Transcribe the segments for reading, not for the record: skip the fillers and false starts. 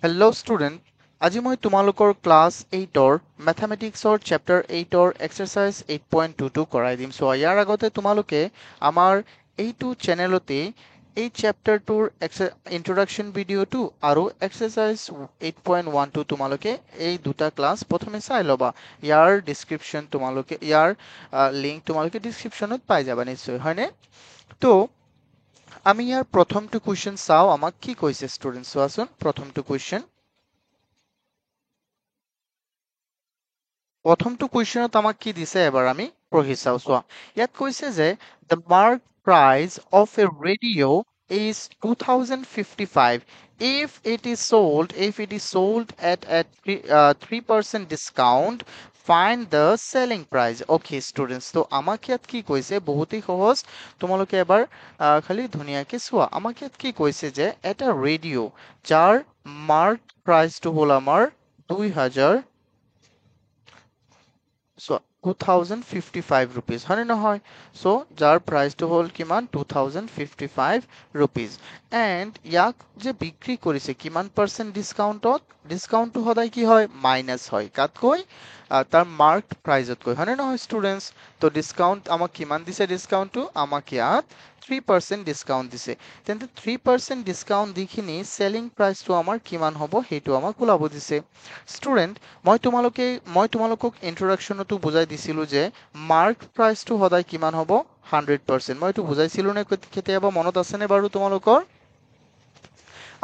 Hello' student, আজি মই তোমালোকৰ ক্লাছ 8ৰ মেথামেটিক্সৰ চেপ্টাৰ 8ৰ এক্সাৰচাইজ 8.22 কৰাই দিম। চ' ইয়াৰ আগতে তোমালোকে আমাৰ এইটো চেনেলতেই এই চেপ্টাৰটোৰ ইন্ট্ৰডাকশ্যন ভিডিঅ'টো আৰু এক্সাৰচাইজ 8.12 তোমালোকে এই দুটা ক্লাছ প্ৰথমে চাই ল'বা। ইয়াৰ লিংক তোমালোকে ডিছক্ৰিপশ্যনত পাই যাবা নিশ্চয়, হয়নে? তো আমি ইয়াৰ প্ৰথমটো কুৱেশ্যন চাওঁ। আমাক কি কৈছে ষ্টুডেণ্ট, চোৱাচোন প্ৰথমটো কুৱেশ্যন। প্ৰথমটো কুৱেশ্যনত আমাক কি দিছে এবাৰ আমি পঢ়ি চাওঁ। চোৱা, ইয়াত কৈছে যে the mark price of a radio is 2055 if it is sold at a 3% discount. Find the selling price. Okay students, তো আমাক ইয়াত কি কৈছে বহুতেই সহজ, তোমালোকে এবাৰ খালি ধুনীয়াকে চোৱা। আমাক ইয়াত কি কৈছে যে এটা ৰেডিঅ' যাৰ মাৰ্ক প্ৰাইচটো হ'ল আমাৰ 2000, চ' 2055 rupees, হয়নে নহয়? চ' যাৰ প্ৰাইচটো হ'ল কিমান 2055 rupees, এণ্ড ইয়াক যে বিক্ৰী কৰিছে কিমান পাৰ্চেণ্ট ডিছকাউণ্টত? ডিছকাউণ্টটো সদায় কি হয়? মাইনাছ হয়। কাতকৈ? তাৰ মাৰ্ক প্ৰাইজতকৈ, হয়নে নহয় ষ্টুডেণ্টছ? তো ডিছকাউণ্ট আমাক কিমান দিছে? ডিছকাউণ্টটো আমাক ইয়াত 3% ডিছকাউণ্ট দিছে। তেন্তে 3% ডিছকাউণ্ট দিখিনি চেলিং প্ৰাইচটো আমাৰ কিমান হ'ব সেইটো আমাক ওলাব দিছে। ষ্টুডেণ্ট, মই তোমালোকক ইন্ট্ৰডাকশ্যনতো বুজাই দিছিলো যে মাৰ্ক প্ৰাইচটো সদায় কিমান হ'ব? 100%। মই এইটো বুজাইছিলো নে কেতিয়াবা? মনত আছেনে বাৰু তোমালোকৰ?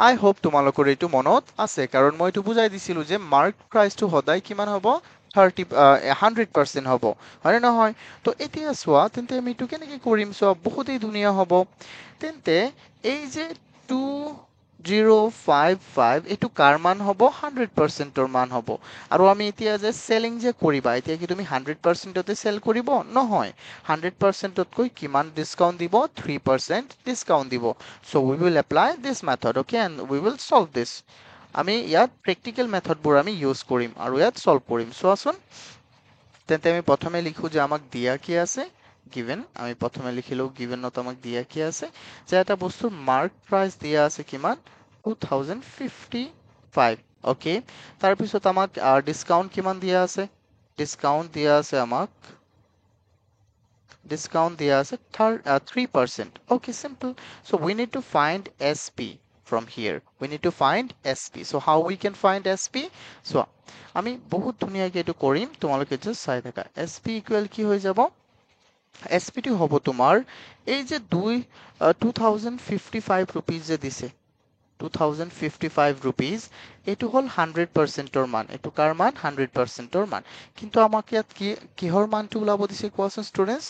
আই হোপ তোমালোকৰ এইটো মনত আছে, কাৰণ মই এইটো বুজাই দিছিলো যে মাৰ্ক প্ৰাইচটো সদায় কিমান হ'ব? 100% হ'ব, হয়নে নহয়? তো এতিয়া চোৱা, তেন্তে আমি এইটো কেনেকে কৰিম? চোৱা, বহুতেই ধুনীয়া হ'ব। তেন্তে এই যে 2055 এইটো কাৰ মান হ'ব? 100%ৰ মান হ'ব। আৰু আমি এতিয়া যে চেলিং যে কৰিবা, এতিয়া কি তুমি 100%তে চেল কৰিব? নহয়, 100%তকৈ কিমান ডিছকাউণ্ট দিব? 3% ডিছকাউণ্ট দিব। So we will apply this method, okay, and we will solve this. আমি ইয়াত প্ৰেক্টিকেল মেথডবোৰ আমি ইউজ কৰিম আৰু ইয়াত চলভ কৰিম। চোৱাচোন, তেন্তে আমি প্ৰথমে লিখো যে আমাক দিয়া কি আছে? গিভেন। আমি প্ৰথমে লিখিলো গিভেনত আমাক দিয়া কি আছে? যে এটা বস্তুৰ মাৰ্ক প্ৰাইচ দিয়া আছে কিমান? 2055, অ'কে। তাৰপিছত আমাক ডিছকাউণ্ট কিমান দিয়া আছে? ডিছকাউণ্ট দিয়া আছে 3%. Okay, simple. So we need to find SP from here. We need to find SP. So how we can find SP? So আমি বহুত ধুনীয়াকে এইটো কৰিম, তোমালোকে জাষ্ট চাই থাকা। SP ইকুৱেল কি হৈ যাব? SP টো হ'ব তোমাৰ এই যে 2055 rupees যে দিছে, 2055 rupees, এইটো হ'ল 100%ৰ মান। এইটো কাৰ মান? 100%ৰ মান। কিন্তু আমাক ইয়াত কিহৰ মানটো ওলাব দিছে কোৱাচোন ষ্টুডেণ্টছ?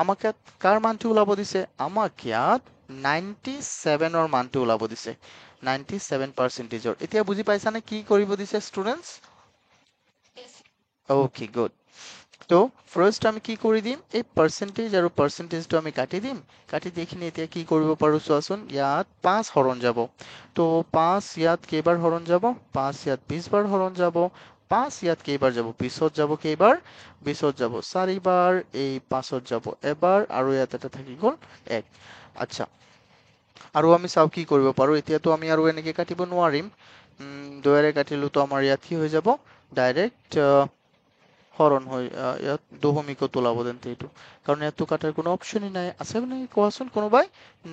আমাক ইয়াত কাৰ মানটো ওলাব দিছে? আমাক ইয়াত 97ৰ মানটো ওলাব দিছে। 97%ৰ। এতিয়া বুজি পাইছানে কি কৰিব দিছে ষ্টুডেণ্টছ? Okay, good. তো ফাৰ্ষ্ট আমি কি কৰি দিম? এই পাৰ্চেণ্টেজ আৰু পাৰ্চেণ্টেজটো আমি কাটি দিম। কাটি দি কিনে এতিয়া কি কৰিব পাৰো চোৱাচোন, ইয়াত 5 হৰণ যাব। তো 5 ইয়াত কেইবাৰ হৰণ যাব? 5 ইয়াত 20 বাৰ হৰণ যাব। 5 ইয়াত কেইবাৰ যাব? 20ত যাব। কেইবাৰ? 20ত যাব 4 বাৰ। এই 5ত যাব এবাৰ, আৰু ইয়াত এটা থাকি গ'ল 1। আচ্ছা, আৰু আমি চাওঁ কি কৰিব পাৰো। এতিয়াতো আমি আৰু এনেকে কাটিব নোৱাৰিম। 2ৰে কাটিলো তো আমাৰ ইয়াত কি হৈ যাব? ডাইৰেক্ট হৰণ হৈ ইয়াত দশমিকত ওলাব তেন্তে এইটো, কাৰণ ইয়াততো কাটাৰ কোনো অপশনই নাই। আছে নাকি কোৱাচোন কোনোবাই?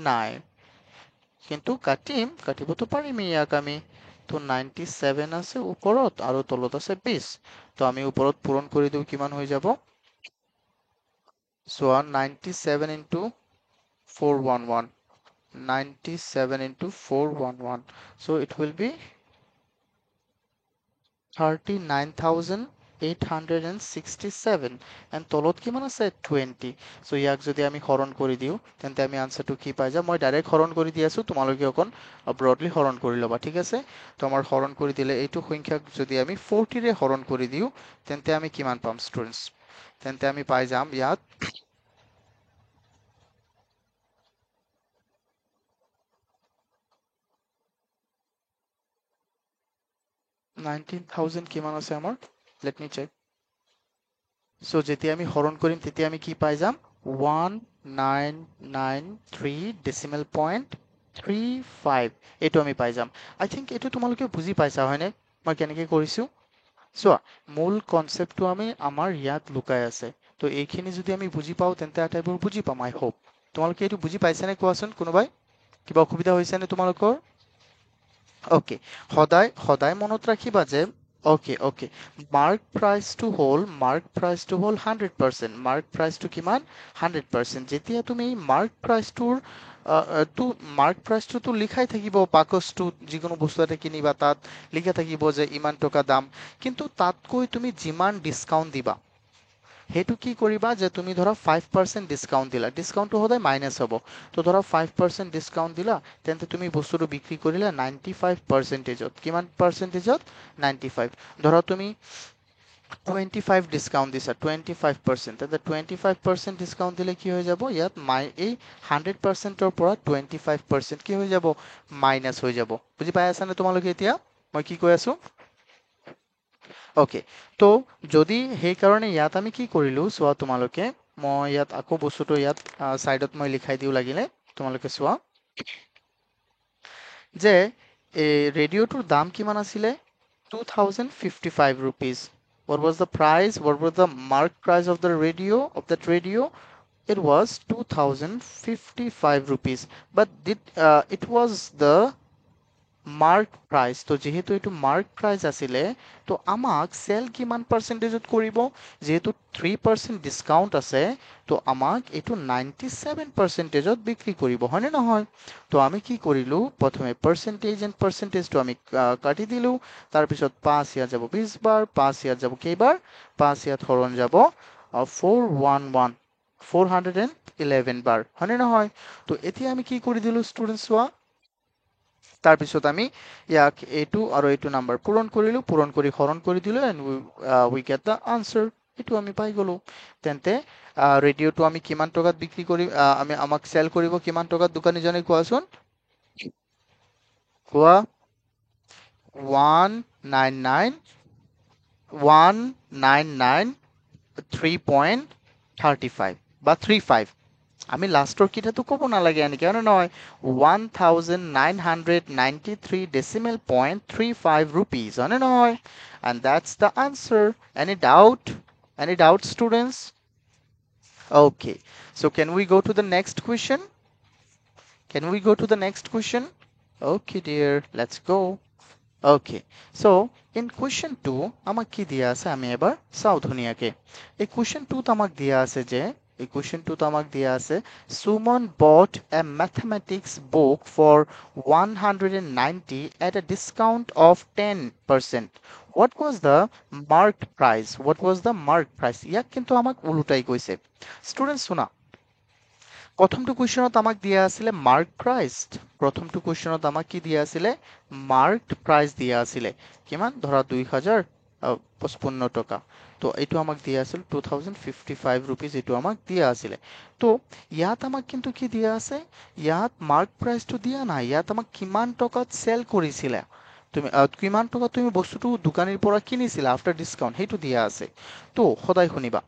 নাই। কিন্তু কাটিবতো পাৰিমেই ইয়াক আমি। তো 97 আছে ওপৰত আৰু তলত আছে 20। তো আমি ওপৰত পূৰণ কৰি দিওঁ, কিমান হৈ যাব? চোৱা, 97 into 411, 97 into 411, so it will be 39,867, and তলত কিমান আছে? 20। সো ইয়াক যদি আমি হৰণ কৰি দিওঁ, তেন্তে আমি আনসাৰটো কি পাই যাম? মই ডাইৰেক্ট হৰণ কৰি দি আছো, তোমালোকে অকণ ব্ৰডলি হৰণ কৰি ল'বা, ঠিক আছে? তো আমাৰ হৰণ কৰি দিলে এইটো সংখ্যাক যদি আমি 40ৰে হৰণ কৰি দিওঁ, তেন্তে আমি কিমান পাম ষ্টুডেণ্টছ? তেন্তে আমি পাই যাম ইয়াত 19,000 কিমান আছে আমাৰ? Let me check. সো যেতিয়া আমি হৰণ কৰিম তেতিয়া আমি কি পাই যাম? 1993 ডেচিমেল পইণ্ট 35 এইটো আমি পাই যাম আই থিংক এইটো তোমালোকে বুজি পাইছা হয়নে মই কেনেকৈ কৰিছো চোৱা মূল কনচেপ্টটো আমি আমাৰ ইয়াত লুকাই আছে তো এইখিনি যদি আমি বুজি পাওঁ তেন্তে আটাইবোৰ বুজি পাম আই হোপ তোমালোকে এইটো বুজি পাইছানে কোৱাচোন কোনোবাই কিবা অসুবিধা হৈছেনে তোমালোকৰ অ'কে সদায় সদায় মনত ৰাখিবা যে অ'কে মাৰ্ক প্ৰাইচটো হ'ল 100% মাৰ্ক প্ৰাইচটো কিমান 100% যেতিয়া তুমি মাৰ্ক প্ৰাইচটোতো লিখাই থাকিব বাকচটোত যিকোনো বস্তু এটা কিনিবা তাত লিখা থাকিব যে ইমান টকা দাম কিন্তু তাতকৈ তুমি যিমান ডিছকাউণ্ট দিবা সেইটো কি কৰিবা যে তুমি ধৰা 5% ডিছকাউণ্ট দিলা ডিছকাউণ্টটো সদায় মাইনাছ হ'ব তো ধৰা 5% ডিছকাউণ্ট দিলা তেন্তে তুমি বস্তুটো বিক্ৰী কৰিলা 95%ত কিমান পাৰ্চেণ্টেজত 95 ধৰা তুমি 25 ডিছকাউণ্ট দিছা 25% তেন্তে 25% ডিছকাউণ্ট দিলে কি হৈ যাব ইয়াত এই 100%ৰ পৰা 25% কি হৈ যাব মাইনাছ হৈ যাব বুজি পাই আছানে তোমালোকে এতিয়া মই কি কৈ আছো অ'কে তো যদি সেইকাৰণে ইয়াত আমি কি কৰিলো চোৱা তোমালোকে মই ইয়াত আকৌ বস্তুটো ইয়াত চাইডত মই লিখাই দিও লাগিলে তোমালোকে চোৱা যে ৰেডিঅ'টোৰ দাম কিমান আছিলে 2055 rupees what was the price what was the mark price of the radio of that radio it was 2055 rupees but it was the mark price তো যিহেতু এইটো মাৰ্ক প্ৰাইচ আছিলে তো আমাক চেল কিমান পাৰ্চেণ্টেজত কৰিব যিহেতু 3% ডিছকাউণ্ট আছে তো আমাক এইটো 97%ত বিক্ৰী কৰিব হয়নে নহয় তো আমি কি কৰিলো প্ৰথমে পাৰ্চেণ্টেজটো আমি কাটি দিলো তাৰপিছত 5 ইয়াত যাব 20 বাৰ 5 ইয়াত যাব কেইবাৰ 5 ইয়াত হৰণ যাব 411 বাৰ হয়নে নহয় তো এতিয়া আমি কি কৰি দিলো ষ্টুডেণ্ট চোৱা তাৰপিছত আমি ইয়াক এইটো আৰু এইটো নাম্বাৰ পূৰণ কৰিলো পূৰণ কৰি হৰণ কৰি দিলো and we get the answer এইটো আমি পাই গলো তেন্তে ৰেডিঅ'টো আমি কিমান টকাত বিক্ৰী কৰি আমাক চেল কৰিব কিমান টকাত দোকানীজনে কোৱাচোন কোৱা 199 বা 35 আমি লাষ্টৰ কেইটাতো ক'ব নালাগে এনেকে হয় নহয় 1993.35 rupees হয় নহয় and that's the answer any doubt students okay so can we go to the next question okay dear let's go okay so in question 2 আমাক কি দিয়া আছে আমি এবাৰ চাও ধুনিয়াকে এই question 2 ত আমাক দিয়া আছে যে এই question 2 ত আমাক দিয়া আছে Suman bought a mathematics book for 190 at a discount of 10%. What was the marked price? ইয়াক কিন্তু আমাক উল্টাই কৈছে স্টুডেন্টস শুনা প্ৰথমটো কুৱেশ্যনত আমাক দিয়া আছিলে মাৰ্ক প্ৰাইচ প্ৰথমটো কুৱেশ্যনত আমাক কি দিয়া আছিলে মাৰ্কড প্ৰাইচ দিয়া আছিলে কিমান ধৰা 2055 টকা তো এইটো আমাক দিয়া আছিল 2055 rupees এইটো আমাক দিয়া আছিলে তো ইয়াত আমাক কিন্তু কি দিয়া আছে ইয়াত মাৰ্ক প্ৰাইচটো দিয়া নাই ইয়াত আমাক কিমান টকাত চেল কৰিছিলে তুমি কিমান টকা তুমি বস্তুটো দোকানীৰ পৰা কিনিছিলা আফটাৰ ডিসকাউন্ট সেইটো দিয়া আছে তো সদায় শুনিবা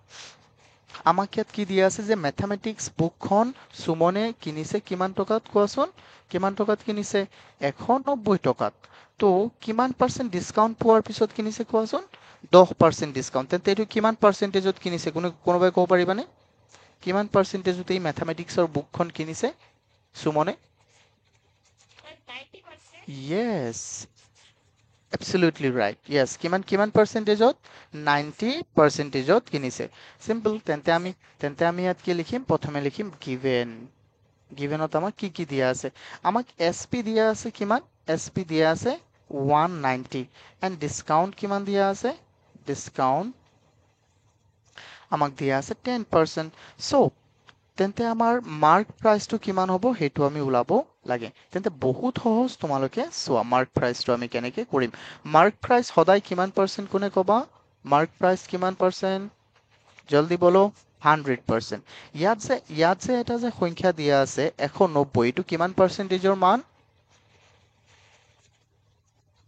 আমাক ইয়াত কি দিয়া আছে যে ম্যাথমেটিক্স বুকখন সুমনে কিনিছে কিমান টকাত কোৱাচোন কিমান টকাত কিনিছে 190 টকাত তো কিমান পাৰ্সেন্ট ডিসকাউন্ট পোৱাৰ পিছত কিনিছে কোৱাচোন 10% ডিসকাউন্ট তেন্তে এইটো কিমান পাৰ্সেন্টেজত কিনিছে কোনোবাই ক'ব পাৰিবানে কিমান পাৰ্সেন্টেজত এই ম্যাথমেটিক্সৰ বুকখন কিনিছে সুমনে yes absolutely right yes কিমান পাৰ্সেন্টেজত 90%ত কিনিছে সিম্পল তেন্তে আমি ইয়াত কি লিখিম প্ৰথমে লিখিম গিভেনত আমাক কি দিয়া আছে আমাক এসপি দিয়া আছে কিমান এসপি দিয়া আছে 190 এন্ড ডিসকাউন্ট কিমান দিয়া আছে ডিসকাউন্ট আমাক দিয়া আছে 10% সো তেন্তে আমাৰ মাৰ্ক প্ৰাইচটো কিমান হ'ব সেইটো আমি ওলাব লাগে তেন্তে বহুত সহজ তোমালোকে চোৱা মাৰ্ক প্ৰাইচটো আমি কেনেকৈ কৰিম মাৰ্ক প্ৰাইচ সদায় কিমান পাৰ্চেন্ট কোনে ক'বা মাৰ্ক প্ৰাইচ কিমান পাৰ্চেন্ট জলদি বলো 100% ইয়াত যে এটা যে সংখ্যা দিয়া আছে 190 এইটো কিমান পাৰ্চেন্টেজৰ মান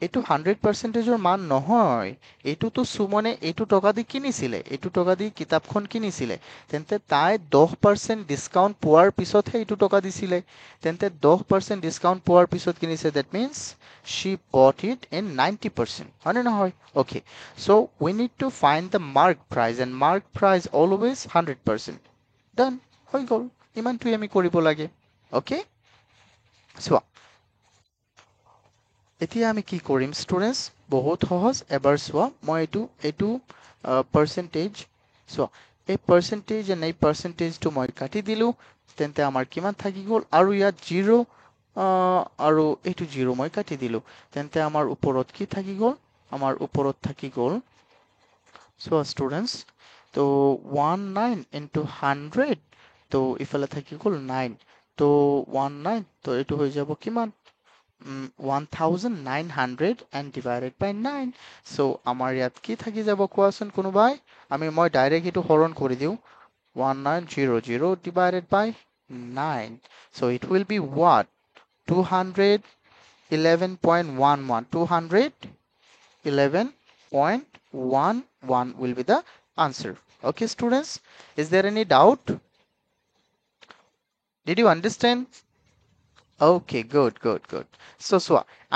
এইটো 100%ৰ মান নহয়, এইটোতো সুমনে এইটো টকা দি কিনিছিলে, এইটো টকা দি কিতাপখন কিনিছিলে, তেন্তে তাই 10% ডিসকাউন্ট পোৱাৰ পিছতহে এইটো টকা দিছিলে, তেন্তে 10% ডিসকাউন্ট পোৱাৰ পিছত কিনিছে, that means she bought it in 90%, হয় নে নহয়? Okay, so we need to find the mark price and mark price always 100%. Done, হৈ গ'ল, ইমানটোৱে আমি কৰিব লাগে। Okay, চোৱা এতিয়া আমি কি কৰিম ষ্টুডেন্টস, বহুত সহজ, এবাৰ চোৱা, মই এইটো পাৰ্চেন্টেজ, চোৱা এই পাৰ্চেন্টেজ এণ্ড এই পাৰ্চেন্টেজটো মই কাটি দিলো, তেন্তে আমাৰ কিমান থাকি গ'ল, আৰু ইয়াত জিৰ' আৰু এইটো জিৰ' মই কাটি দিলো, তেন্তে আমাৰ ওপৰত কি থাকি গ'ল, আমাৰ ওপৰত থাকি গ'ল, চোৱা ষ্টুডেন্টস, তো 19 ইনটু 100, তো ইফালে থাকি গ'ল 9, তো 19, তো এইটো হৈ যাব কিমান, 1900 and divided by 9. So আমাৰ ইয়াত কি থাকি যাব কোৱাচোন কোনোবাই, মই ডাইৰেক্ট এইটো হৰণ কৰি দিওঁ, 1900 divided by 9. So it will be what? 211.11. 211.11 will be the answer. Okay, students, is there any doubt? Did you understand? Okay, good. So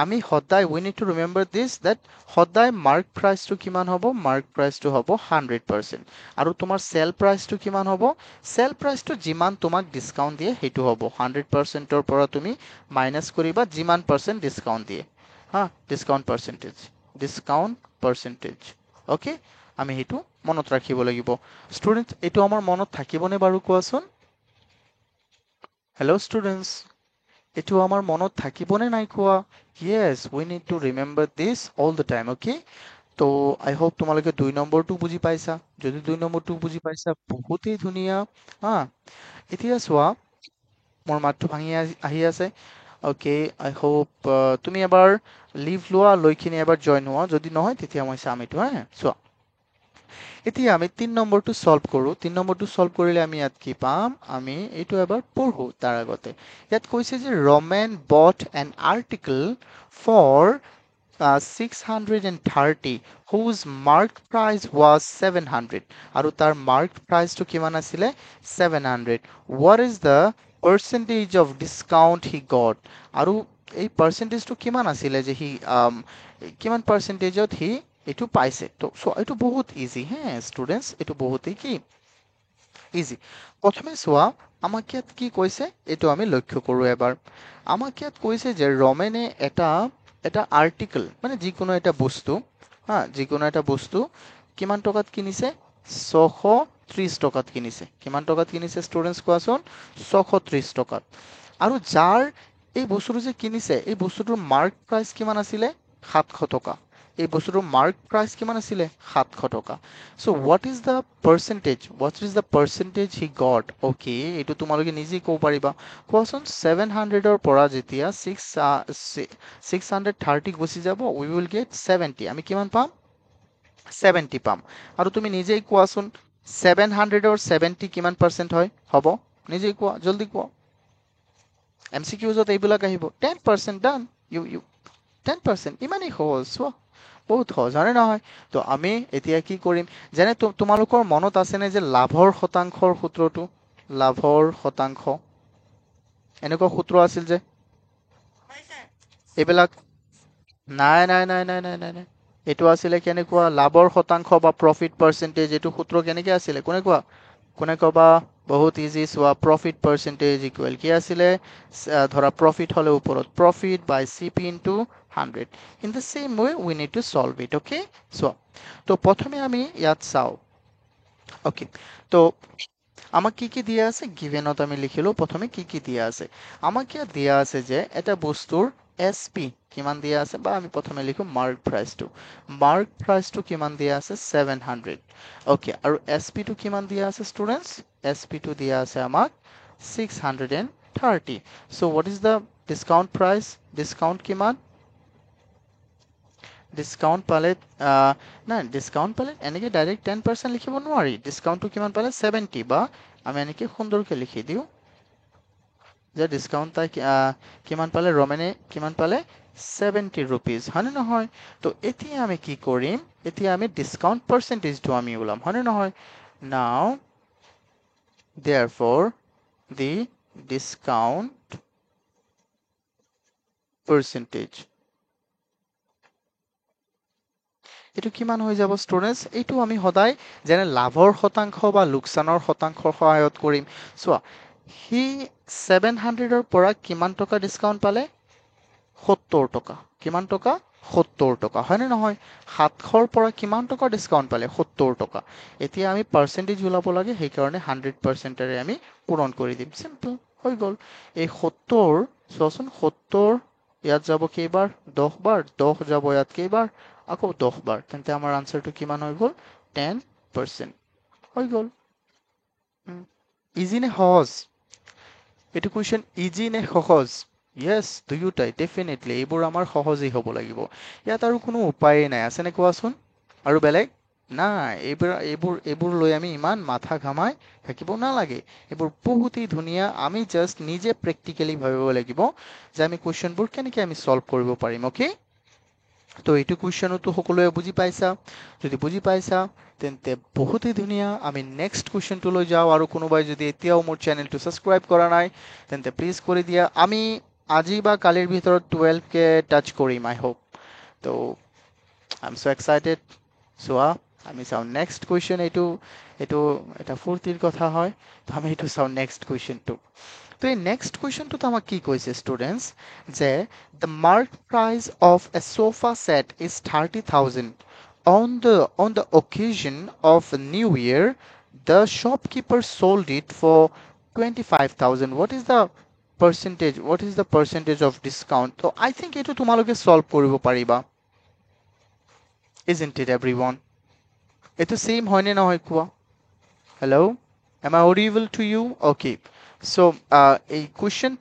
আমি সদায়, we need to remember this, that সদায় mark price টো কিমান হ'ব, mark price টো হ'ব 100%, আৰু তোমাৰ sell price টো কিমান হ'ব, sell price টো যিমান তোমাক ডিসকাউন্ট দিয়ে সেইটো হ'ব 100%ৰ পৰা তুমি মাইনাছ কৰিবা যিমান পাৰ্চেন্ট ডিসকাউন্ট দিয়ে, হা, ডিসকাউন্ট পাৰ্চেন্টেজ। Okay, আমি সেইটো মনত ৰাখিব লাগিব। ষ্টুডেন্টস, এইটো আমাৰ মনত থাকিবনে বাৰু কোৱাচোন? হেল্ল' ষ্টুডেন্টস, এইটো আমাৰ মনত থাকিবনে নাই কোৱা? Yes, we need to remember this all the time, okay? তো I hope তোমালোকে 2 নম্বৰটো বুজি পাইছা। যদি 2 নম্বৰটো বুজি পাইছা, বহুতেই ধুনীয়া। হা, এতিয়া চোৱা, মোৰ মাতটো ভাঙি আহি আছে। Okay, I hope তুমি এবাৰ লিভ লোৱা, লৈ কিনে এবাৰ জইন হোৱা, যদি নহয় তেতিয়া মই চাম এইটো, হা। চোৱা, এতিয়া আমি 3 নম্বৰটো সলভ কৰো। 3 নম্বৰটো সলভ কৰিলে আমি ইয়াত কি পাম, আমি এইটো এবাৰ পঢ়ো তাৰ আগতে। ইয়াত কৈছে যে Ramen bought an article for 630 whose mark price was 700, আৰু তাৰ mark price টো কিমান আছিলে, 700. What is the percentage of discount he got? আৰু এই পাৰ্চেন্টেজটো কিমান আছিলে যে কিমান পাৰ্চেন্টেজত এইটো পাইছে। তো এইটো বহুত ইজি, হে ষ্টুডেন্টস, এইটো বহুতেই কি ইজি। প্ৰথমে চোৱা, আমাক ইয়াত কি কৈছে এইটো আমি লক্ষ্য কৰো এবাৰ। আমাক ইয়াত কৈছে যে ৰমেনে এটা আৰ্টিকেল, মানে যিকোনো এটা বস্তু, হা, যিকোনো এটা বস্তু কিমান টকাত কিনিছে, 630 টকাত কিনিছে। কিমান টকাত কিনিছে ষ্টুডেন্টস কোৱাচোন, 630 টকাত। আৰু যাৰ এই বস্তুটো যে কিনিছে, এই বস্তুটোৰ মাৰ্ক প্ৰাইচ কিমান আছিলে, 700 টকা। এই বস্তুটোৰ মাৰ্ক প্ৰাইচ কিমান আছিলে, 700 টকা। So what is the percentage he got? Okay, এইটো তোমালোকে নিজেই ক'ব পাৰিবা। কোৱাচোন, 700ৰ পৰা যেতিয়া 630 গুচি যাব, we will get 70, আমি কিমান পাম, 70 পাম। আৰু তুমি নিজেই কোৱাচোন, 700ৰ 70 কিমান পাৰ্চেন্ট হয়, হ'ব, নিজেই কোৱা, জলদি কোৱা। MCQজত এইবিলাক আহিব, 10%। ডান, ইউ 10%, ইমানেই সহজ। চোৱা, বহুত সহজ, হয়নে নহয়? তো আমি এতিয়া কি কৰিম, যেনে তোমালোকৰ মনত আছেনে যে লাভৰ শতাংশৰ সূত্ৰটো, লাভৰ শতাংশ, এনেকুৱা সূত্ৰ আছিল যে, এইবিলাক, নাই। এইটো আছিলে কেনেকুৱা, লাভৰ শতাংশ বা প্ৰফিট পাৰ্চেন্টেজ, এইটো সূত্ৰ কেনেকে আছিলে, কোনে ক'বা? বহুত ইজি, চোৱা, প্ৰফিট পাৰ্চেন্টেজ ইকুৱেল কি আছিলে, ধৰা প্ৰফিট হলে ওপৰত profit by CP into 100। In the same way we need to solve it. Okay, চোৱা, তো প্ৰথমে আমি ইয়াত চাওঁ। অকে, তো আমাক কি দিয়া আছে, গিভেনত আমি লিখিলো প্ৰথমে কি দিয়া আছে। আমাক ইয়াত দিয়া আছে যে এটা বস্তুৰ SP কিমান দিয়া আছে, বা আমি প্ৰথমে লিখো মাৰ্ক প্ৰাইচটো কিমান দিয়া আছে, 700। অকে, আৰু SP টো কিমান দিয়া আছে ষ্টুডেন্টস, SP টো দিয়া আছে আমাক 630। So what is the discount price? Discount কিমান, ডিসকাউন্ট পালে, নাই ডিসকাউন্ট পালে এনেকে ডাইৰেক্ট 10% লিখিব নোৱাৰি। ডিসকাউন্টটো কিমান পালে, 70, বা আমি এনেকে সুন্দৰকে লিখি দিওঁ, যে ডিছকাউণ্ট তাই কিমান পালে, ৰমেনে কিমান পালে 70 rupees, হয়নে নহয়? তো এতিয়া আমি কি কৰিম, এতিয়া আমি ডিছকাউণ্ট পাৰ্চেণ্টেজটো আমি ওলাম, হয়নে নহয়? নাও therefore the discount percentage, এইটো কিমান হৈ যাব ষ্টুডেণ্টছ? এইটো আমি সদায় যেনে লাভৰ শতাংশ বা লোকচানৰ শতাংশৰ সহায়ত কৰিম। চোৱা, সি 700ৰ পৰা কিমান টকা ডিছকাউণ্ট পালে? 70 টকা। কিমান টকা? 70 টকা, হয়নে নহয়? 700ৰ পৰা কিমান টকা ডিছকাউণ্ট পালে? 70 টকা। এতিয়া আমি পাৰ্চেণ্টেজ ওলাব লাগে, সেইকাৰণে 100%ৰে আমি পূৰণ কৰি দিম। চিম্পল, হৈ গ'ল। এই 70, চোৱাচোন 70 ইয়াত যাব কেইবাৰ? 10 বাৰ। 10 যাব ইয়াত কেইবাৰ? আকৌ 10 বাৰ। তেন্তে আমাৰ আনচাৰটো কিমান হৈ গ'ল? 10%। হৈ গ'ল। ইজি নে সহজ? এইটো কুৱেশ্যন ইজি নে সহজ? য়েছ, দুয়োটাই ডেফিনেটলি এইবোৰ আমাৰ সহজেই হ'ব লাগিব। ইয়াত আৰু কোনো উপায়েই নাই, আছেনে কোৱাচোন? আৰু বেলেগ নাই। এইবোৰ লৈ আমি ইমান মাথা ঘামাই থাকিব নালাগে। এইবোৰ বহুতেই ধুনীয়া। আমি জাষ্ট নিজে প্ৰেক্টিকেলি ভাবিব লাগিব যে আমি কুৱেশ্যনবোৰ কেনেকৈ আমি চল্ভ কৰিব পাৰিম। অ'কে, তো এইটো কুৱেশ্যনতো সকলোৱে বুজি পাইছা? যদি বুজি পাইছা তেন্তে বহুতেই ধুনীয়া। আমি নেক্সট কুৱেশ্যনটোলৈ যাওঁ। আৰু কোনোবাই যদি এতিয়াও মোৰ চেনেলটো ছাবস্ক্ৰাইব কৰা নাই তেন্তে প্লিজ কৰি দিয়া। আমি আজি বা কালিৰ ভিতৰত 12K টাচ কৰিম, আই হোপ। তো আই এম ছ' এক্সাইটেড। চোৱা, আমি চাওঁ নেক্সট কুৱেশ্যন। এইটো এইটো এটা ফূৰ্তিৰ কথা হয়। তো আমি এইটো চাওঁ নেক্সট কুৱেশ্যনটো। তো এই নেক্সট কুৱেশ্যনটোত আমাক কি কৈছে ষ্টুডেণ্টছ, যে the mark price of A sofa set is 30,000 on the occasion of New Year. The shopkeeper sold it for 25,000. What is the percentage of discount? So I think এইটো তোমালোকে solve কৰিব পাৰিবা, isn't it everyone? এইটো same হয় নে নহয় কোৱা? Hello, am I audible to you? Okay, so এই question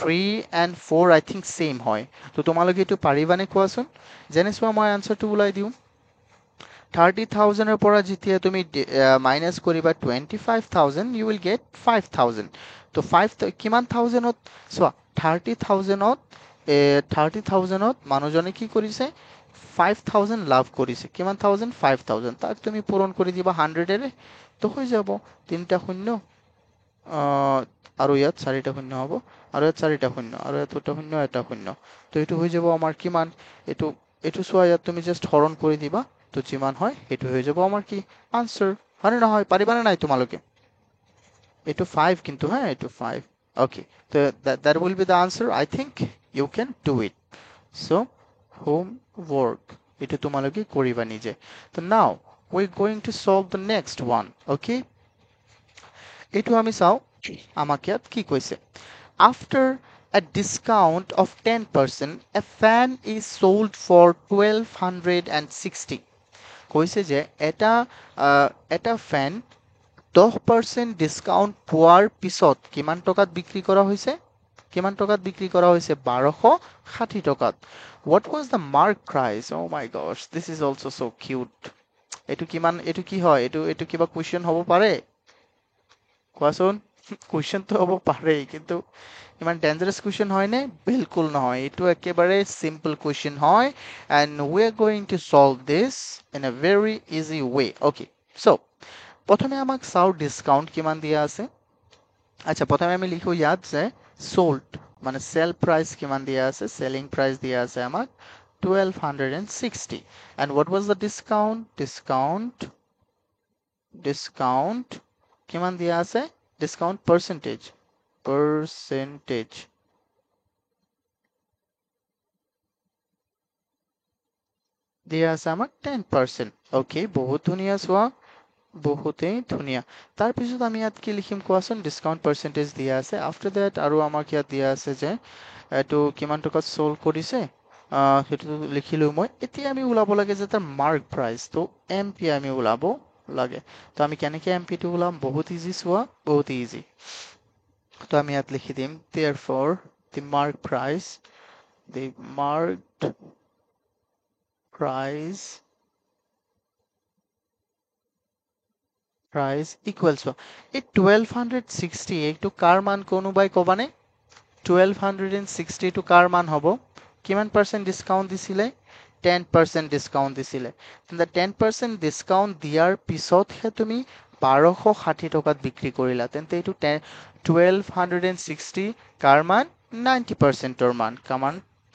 3 and 4 I think same হয়। তো তোমালোকে এইটো পাৰিবানে কোৱাচোন? যেনে চোৱা, মই আনসাৰটো ওলাই দিওঁ। 30,000ৰ পৰা যেতিয়া তুমি মাইনাছ কৰিবা 25,000, you will get 5,000. তো 5 কিমান থাউজেণ্ডত? চোৱা, 30,000ত মানুহজনে কি কৰিছে? 5,000 লাভ কৰিছে। কিমান থাউজেণ্ড? 5,000। তাক তুমি পূৰণ কৰি দিবা 100এৰে, তো হৈ যাব। 3টা শূন্য, আৰু ইয়াত 4টা শূন্য হ'ব, আৰু ইয়াত 4টা শূন্য, আৰু ইয়াত 2টা শূন্য, এটা শূন্য। তো এইটো হৈ যাব আমাৰ কিমান? এইটো এইটো চোৱা, ইয়াত তুমি জাষ্ট হৰণ কৰি দিবা। তো যিমান হয় সেইটো হৈ যাব আমাৰ কি? আনচাৰ, হয়নে নহয়? পাৰিবানে নাই তোমালোকে? এইটো 5 কিন্তু, হ্যাঁ, এইটো 5। Okay, so that will be the answer. I think you can do it. So homework, এটা তোমালোকে কৰিবা নিজে। তো now we're going to solve the next one. Okay, এইটো আমি চাওঁ আমাক ইয়াত কি কৈছে। After a discount of 10%, a fan is sold for 1260. কৈছে যে এটা ফেন 10% ডিছকাউণ্ট পোৱাৰ পিছত কিমান টকাত বিক্ৰী কৰা হৈছে? কিমান টকাত বিক্ৰী কৰা হৈছে? 1260 টকাত। What was the mark price? Oh my gosh, this is also so cute. এইটো কিমান? এইটো কি হয়? এইটো কিবা কুৱেশ্যন হ'ব পাৰে? কোৱাচোন। কুৱেশ্যনটো হ'ব পাৰে, কিন্তু ইমান ডেঞ্জাৰাছ কুৱেশ্যন হয়নে? বিলকুল নহয়। এইটো একেবাৰে চিম্পল কুৱেশ্যন হয়। And we are going to solve this in a very easy way. Okay, so' প্ৰথমে আমাক চাওঁ ডিছকাউণ্ট কিমান দিয়া আছে। আচ্ছা, প্ৰথমে আমি লিখো ইয়াত যে সোল্ড মানে চেল প্ৰাইচ কিমান দিয়া আছে? চেলিং প্ৰাইচ দিয়া আছে আমাক 1260। And what was the discount? Discount কিমান দিয়া আছে? ডিছকাউণ্ট পাৰ্চেণ্টেজ দিয়া আছে আমাক 10%। অ'কে, বহুত ধুনীয়া। চোৱা, বহুতেই ধুনীয়া। তাৰপিছত আমি ইয়াত কি লিখিম কোৱাচোন? ডিছকাউণ্ট পাৰ্চেণ্টেজ দিয়া আছে। আফটাৰ দেট আৰু আমাক ইয়াত দিয়া আছে যে এইটো কিমান টকাত চল্ড কৰিছে, সেইটো লিখিলো মই। এতিয়া আমি ওলাব লাগে যে তাৰ মাৰ্ক প্ৰাইচ, তো এম পি আমি ওলাব লাগে। তো আমি কেনেকৈ এম পিটো ওলাম? বহুত ইজি। চোৱা, বহুত ইজি। তো আমি ইয়াত লিখি দিম therefore the mark price price equals to এই 1260 একটু কার মান কোনোবাই কবানে 1260 টো কাৰ মান হ'ব কিমান পাৰ্চেণ্ট ডিসকাউন্ট দিছিলে 10% ডিসকাউন্ট দিছিলে তেন্তে 10% ডিসকাউন্ট দিয়াৰ পিছতহে তুমি 1260 টকাত বিক্ৰী কৰিলা তেন্তে এইটো 1260 কাৰ মান 90%ৰ মান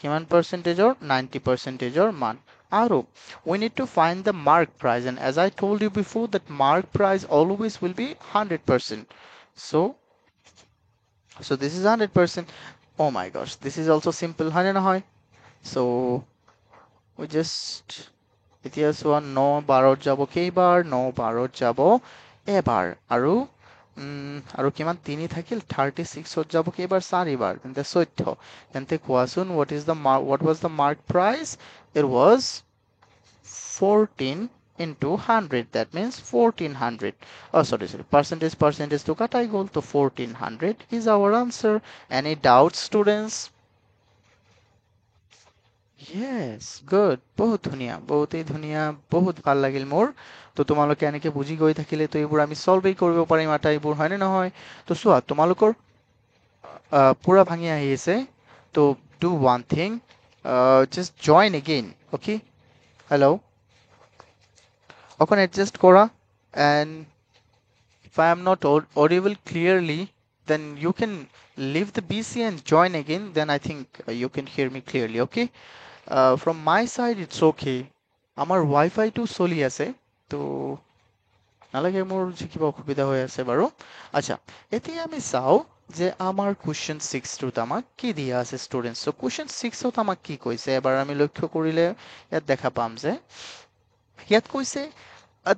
কিমান পাৰ্চেন্টেজৰ 90%ৰ মান আৰু we need to find the mark price and as I told you before that mark price always will be 100%. So this is 100%. Oh my gosh, this is also simple, হয় নে নহয়? So we just এতিয়া চোৱা 9 12 যাব কেইবাৰ 9 12 যাব এবাৰ আৰু কিমান 3 থাকিল 36 ত যাব কেইবাৰ 4 বাৰ তেন্তে 14 তেন্তে কোৱাচোন what was the mark price? It was 14 into 100, that means 1400. Oh, sorry, percentage to katai goal to 1400 is our answer. Any doubts, students? Yes, good. বহুত ধুনীয়া বহুতেই ধুনীয়া বহুত ভাল লাগিল মোৰ তো তোমালোকে এনেকে বুজি গৈ থাকিলে তো এইবোৰ আমি সলভেই কৰিব পাৰিম আটাইবোৰ হয়নে নহয় তো চোৱা তোমালোকৰ পুৰা ভাঙি আহি আছে তো do one thing, just join again, okay? Hello, অকণ adjust কৰা and if I am not audible clearly, then you can leave the BC and join again. Then I think you can hear me clearly, okay? From my side, it's okay. আমার Wi-Fi টো চলি আছে তো নালাগে মোৰ যে কিবা অসুবিধা হৈ আছে বাৰু আচ্ছা এতিয়া আমি চাও যে আমাৰ কুৱেশ্চন 6 টোত আমাক কি দিয়া আছে ষ্টুডেন্টস সো কুৱেশ্চন 6 ত আমাক কি কৈছে এবাৰ আমি লক্ষ্য কৰিলে ইয়াত দেখা পাম যে ইয়াত কৈছে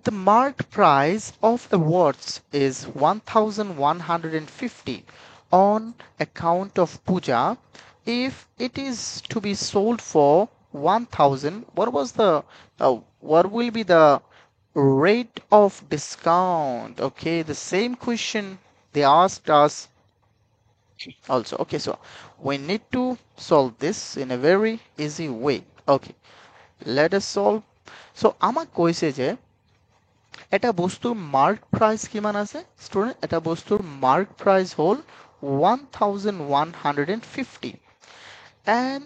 the marked price of the watch is 1150 on account of puja. If it is to be sold for 1000, what will be the rate of discount? Okay, the same question they asked us also. Okay, so we need to solve this in a very easy way. Okay, let us solve. So আমাক কৈছে যে এটা বস্তুৰ mark price কিমান আছে student এটা বস্তুৰ mark price hall 1150 and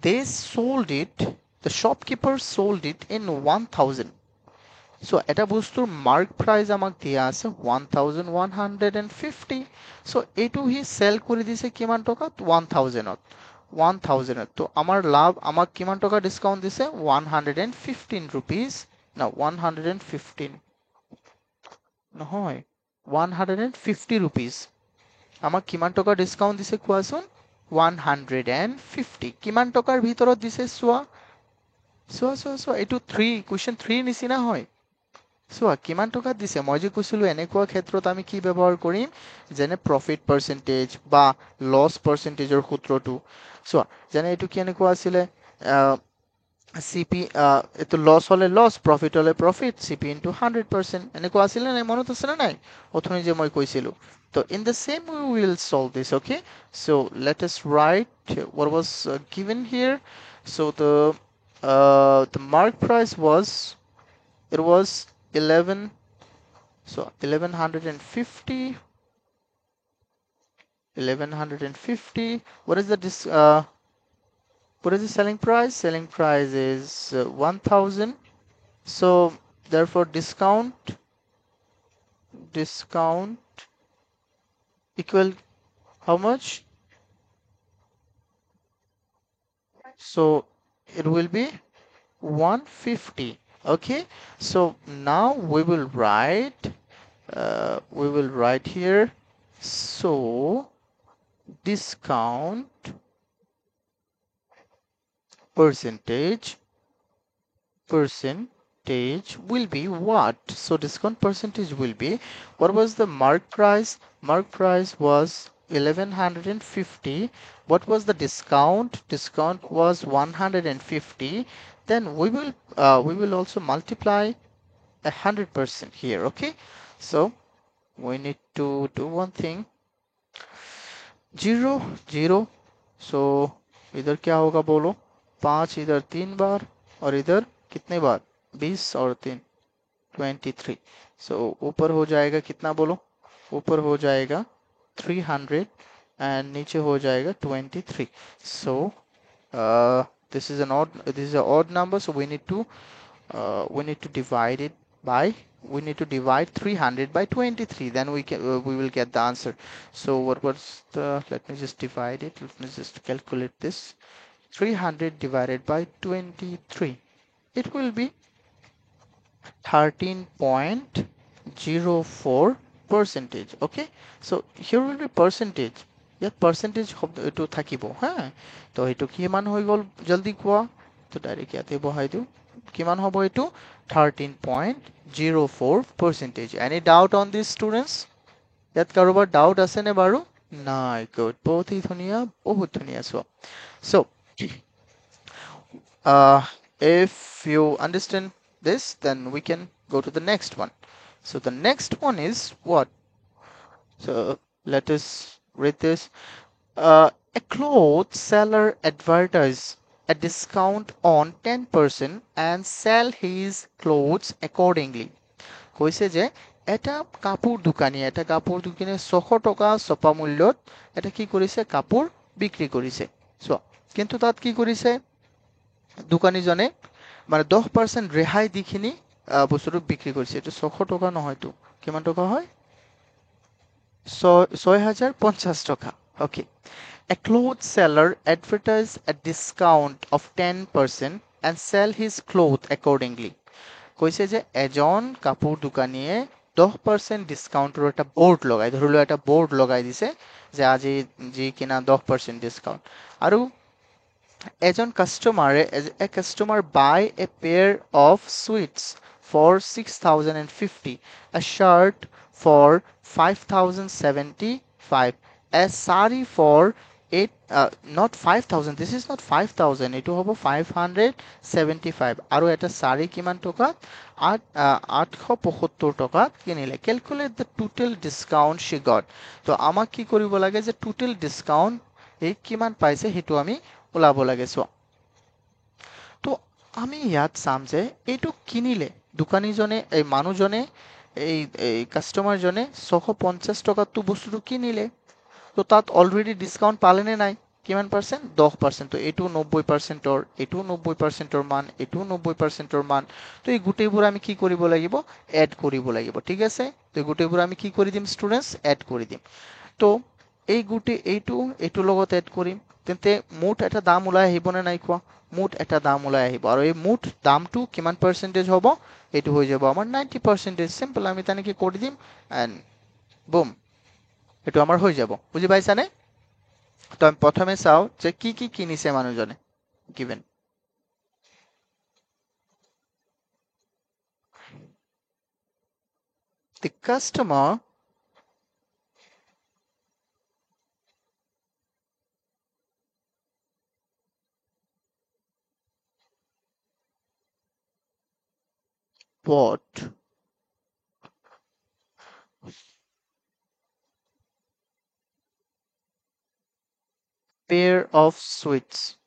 they sold it, the shopkeeper sold it in 1000. So এটা বস্তুৰ মাৰ্ক প্ৰাইস আমাক দিয়া আছে 1150. So এইটো হি সেল কৰি দিছে কিমান টকাত 1000 তো আমাৰ লাভ আমাক কিমান টকা ডিসকাউন্ট দিছে 115 rupees না 115 নহয় 150 rupees আমাক কিমান টকা ডিসকাউন্ট দিছে কোৱাচোন 150 কিমান টকাৰ ভিতৰত দিছে চোৱা এইটো 3 কুৱেশ্চন 3 নিচিনা হয় চোৱা কিমান টকাত দিছে মই যে কৈছিলো এনেকুৱা ক্ষেত্ৰত আমি কি ব্যৱহাৰ কৰিম যেনে প্ৰফিট পাৰ্চেন্টেজ বা লছ পাৰ্চেন্টেজৰ সূত্ৰটো চোৱা যেনে এইটো কেনেকুৱা আছিলে CP এটো লছ হলে লছ প্ৰফিট হলে প্ৰফিট CP into 100% এনেকুৱা আছিলে নাই মনত আছে না নাই অথনি যে মই কৈছিলো so in the same way we will solve this, okay? So let us write what was given here. So the mark price was, it was 11, so 1150. What is what is the selling price? Selling price is 1000. So therefore discount equal how much? So it will be 150. Okay, so now we will write here, so discount percentage will be what? So discount percentage will be, what was the mark price? Mark price was 1150. What was the discount? Discount was 150. Then we will also multiply 100% here, okay? So we need to do one thing, 0 0. So इधर क्या होगा बोलो 5 इधर 3 बार और इधर कितने बार 20 और 3 23. So ऊपर हो जाएगा कितना बोलो? ऊपर हो जाएगा 300 and नीचे हो जाएगा 23. So this is an odd number, so we need to divide it by, we need to divide 300 by 23, then we will get the answer. So what was the, let me just divide it, let me just calculate this. 300 divided by 23, it will be 13.04 percentage. Okay, so here will be percentage, ইয়াত percentage শব্দ এইটো থাকিব হা, তো এইটো কিমান হৈ গ'ল জলদি কোৱা, তো ডাইৰেক্ট ইয়াতে বহাই দিওঁ, কিমান হ'ব এইটো 13.04 percentage. Any doubt on this students? ইয়াত কাৰোবাৰ ডাউট আছে নে বাৰু? নাই, গুড, বহুত ধুনীয়া চোৱা. So if you understand this, then we can go to the next one. So the next one is what? So let us read this. A clothes seller advertise a discount on 10% and sell his clothes accordingly. কৈছে যে এটা কাপোৰ দোকানী 600 টকা ছপা মূল্যত এটা কি কৰিছে, কাপোৰ বিক্ৰী কৰিছে। চোৱা, কিন্তু তাত কি কৰিছে দোকানীজনে, মানে 10% ৰেহাই দিখিনি বস্তুটো বিক্ৰী কৰিছে। এইটো 600 টকা নহয়তো, কিমান টকা হয়? 6050 টকা। Okay. A clothes seller advertise a discount of 10% and sell his clothes accordingly. কৈছে যে এজন কাপোৰ দোকানীয়ে 10% ডিসকাউন্টৰ এটা বোৰ্ড লগাই, ধৰি লোৱা এটা বোৰ্ড লগাই দিছে যে আজি যি কিনা 10% ডিসকাউন্ট, আৰু এজন কাস্টমাৰে, a customer buy a pair of sweats for 6050, a shirt for 5075, a sari for 8 not 5000, this is not 5000, এইটো হ'ব 575, আৰু এটা শাড়ী কিমান টকা 875 টকাত কিনিলে। Calculate the total discount she got. তো আমাক কি কৰিব লাগে যে total discount এই কিমান পাইছে সেইটো আমি ওলাব লাগে। চোৱা, তো আমি ইয়াত চাম যে এইটো কিনিলে দোকানীজনে, এই মানুহজনে, এই কাস্টমাৰজনে 650 টকাতটো বস্তুটো কিনিলে, তো তাত অলৰেডি ডিসকাউন্ট পালে নে নাই, কিমান পাৰ্চেন্ট? 10%। তো এইটো 90%ৰ, এইটো 90%ৰ মান, এইটো 90%ৰ মান, তো এই গোটেইবোৰ আমি কি কৰিব লাগিব, এড কৰিব লাগিব। ঠিক আছে, তো এই গোটেইবোৰ আমি কি কৰি দিম ষ্টুডেন্টস, এড কৰি দিম। তো এই গোটেই এইটোৰ লগত এড কৰিম, তেন্তে মুঠ এটা দাম ওলাই আহিব নে নাই কোৱা? মুঠ এটা দাম ওলাই আহিব, আৰু এই মুঠ দামটো কিমান পাৰ্চেন্টেজ হ'ব, এইটো হৈ যাব আমাৰ 90%। সিম্পল, আমি তেনেকে কৰি দিম এণ্ড বুম, এইটো আমাৰ হৈ যাব। বুজি পাইছানে? তো আমি প্ৰথমে চাওঁ যে কি কি কিনিছে মানুহজনে। Given the customer bought pair of sweets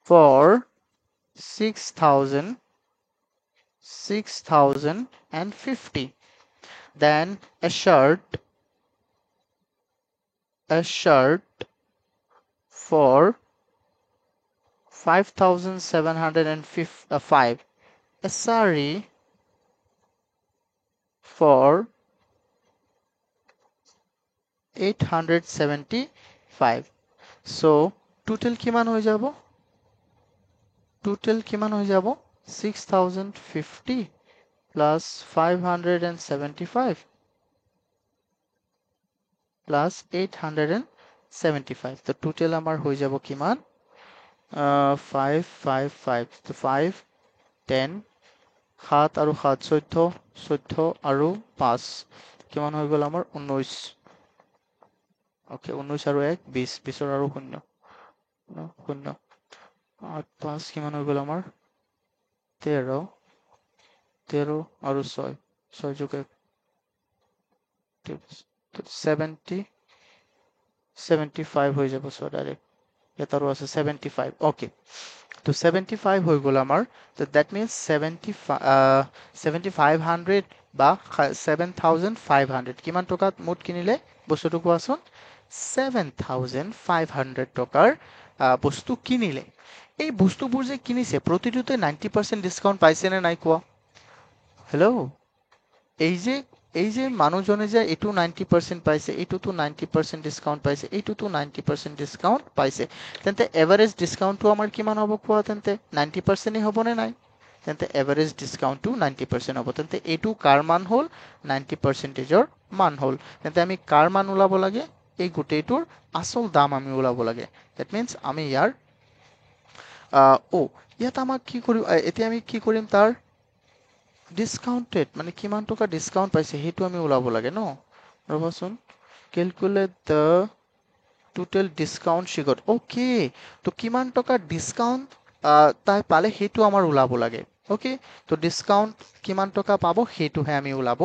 for 6,050. Then a shirt for 5,705, a sari for 875. So total কিমান হৈ যাব? Total কিমান হৈ যাব? 6,050 plus 575 plus 875. তো total আমাৰ হৈ যাব কিমান? 555, তো 5 10 7 আৰু 7 14 14 আৰু 5 কিমান হৈ গ'ল আমাৰ 19। ওকে, 19 আৰু 1 20, 20 আৰু 0 0 8 5 কিমান হৈ গ'ল আমাৰ 13 13 আৰু 6 6 যোগ 1 70 75 হৈ যাব চ ডাইৰেক্ট এটাৰো আছে 75 ওকে তো 75 হৈ গ'ল আমাৰ তো দ্যাট মিন্স 7500 বা 7500 কিমান টকাত মুঠ কিনিলে বস্তুটো কোৱাচোন 7500 টকাৰ বস্তু কিনিলে এই বস্তুবোৰ যে কিনিছে প্ৰতিটোতে 90% ডিসকাউন্ট পাইছে নে নাই কোৱা হেল্ল' এই যে এই যে মানুহজনে যে এইটো 90% পাইছে এইটোতো 90% ডিসকাউন্ট পাইছে এইটোতো 90% ডিসকাউন্ট পাইছে তেন্তে এভাৰেজ ডিসকাউন্টটো আমাৰ কিমান হ'ব কোৱা তেন্তে 90% হ'ব নে নাই তেন্তে এভাৰেজ ডিসকাউন্টটো 90% হ'ব তেন্তে এইটো কাৰ মান হ'ল 90%ৰ মান হ'ল তেন্তে আমি কাৰ মান ওলাব লাগে এই গোটেইটোৰ আসল দাম আমি ওলাব লাগে দ্যাট মিন্স আমি ইয়াৰ ইয়াত আমাক কি কৰিম এতিয়া আমি কি কৰিম তাৰ ডিসকাউন্টেড মানে কিমান টকা ডিসকাউন্ট পাইছে সেইটো আমি ওলাব লাগে ন ৰবচোন calculate the total discount she got okay তো কিমান টকা ডিসকাউন্ট তাই পালে সেইটো আমাৰ ওলাব লাগে ওকে তো ডিসকাউন্ট কিমান টকা পাব সেইটোহে আমি ওলাব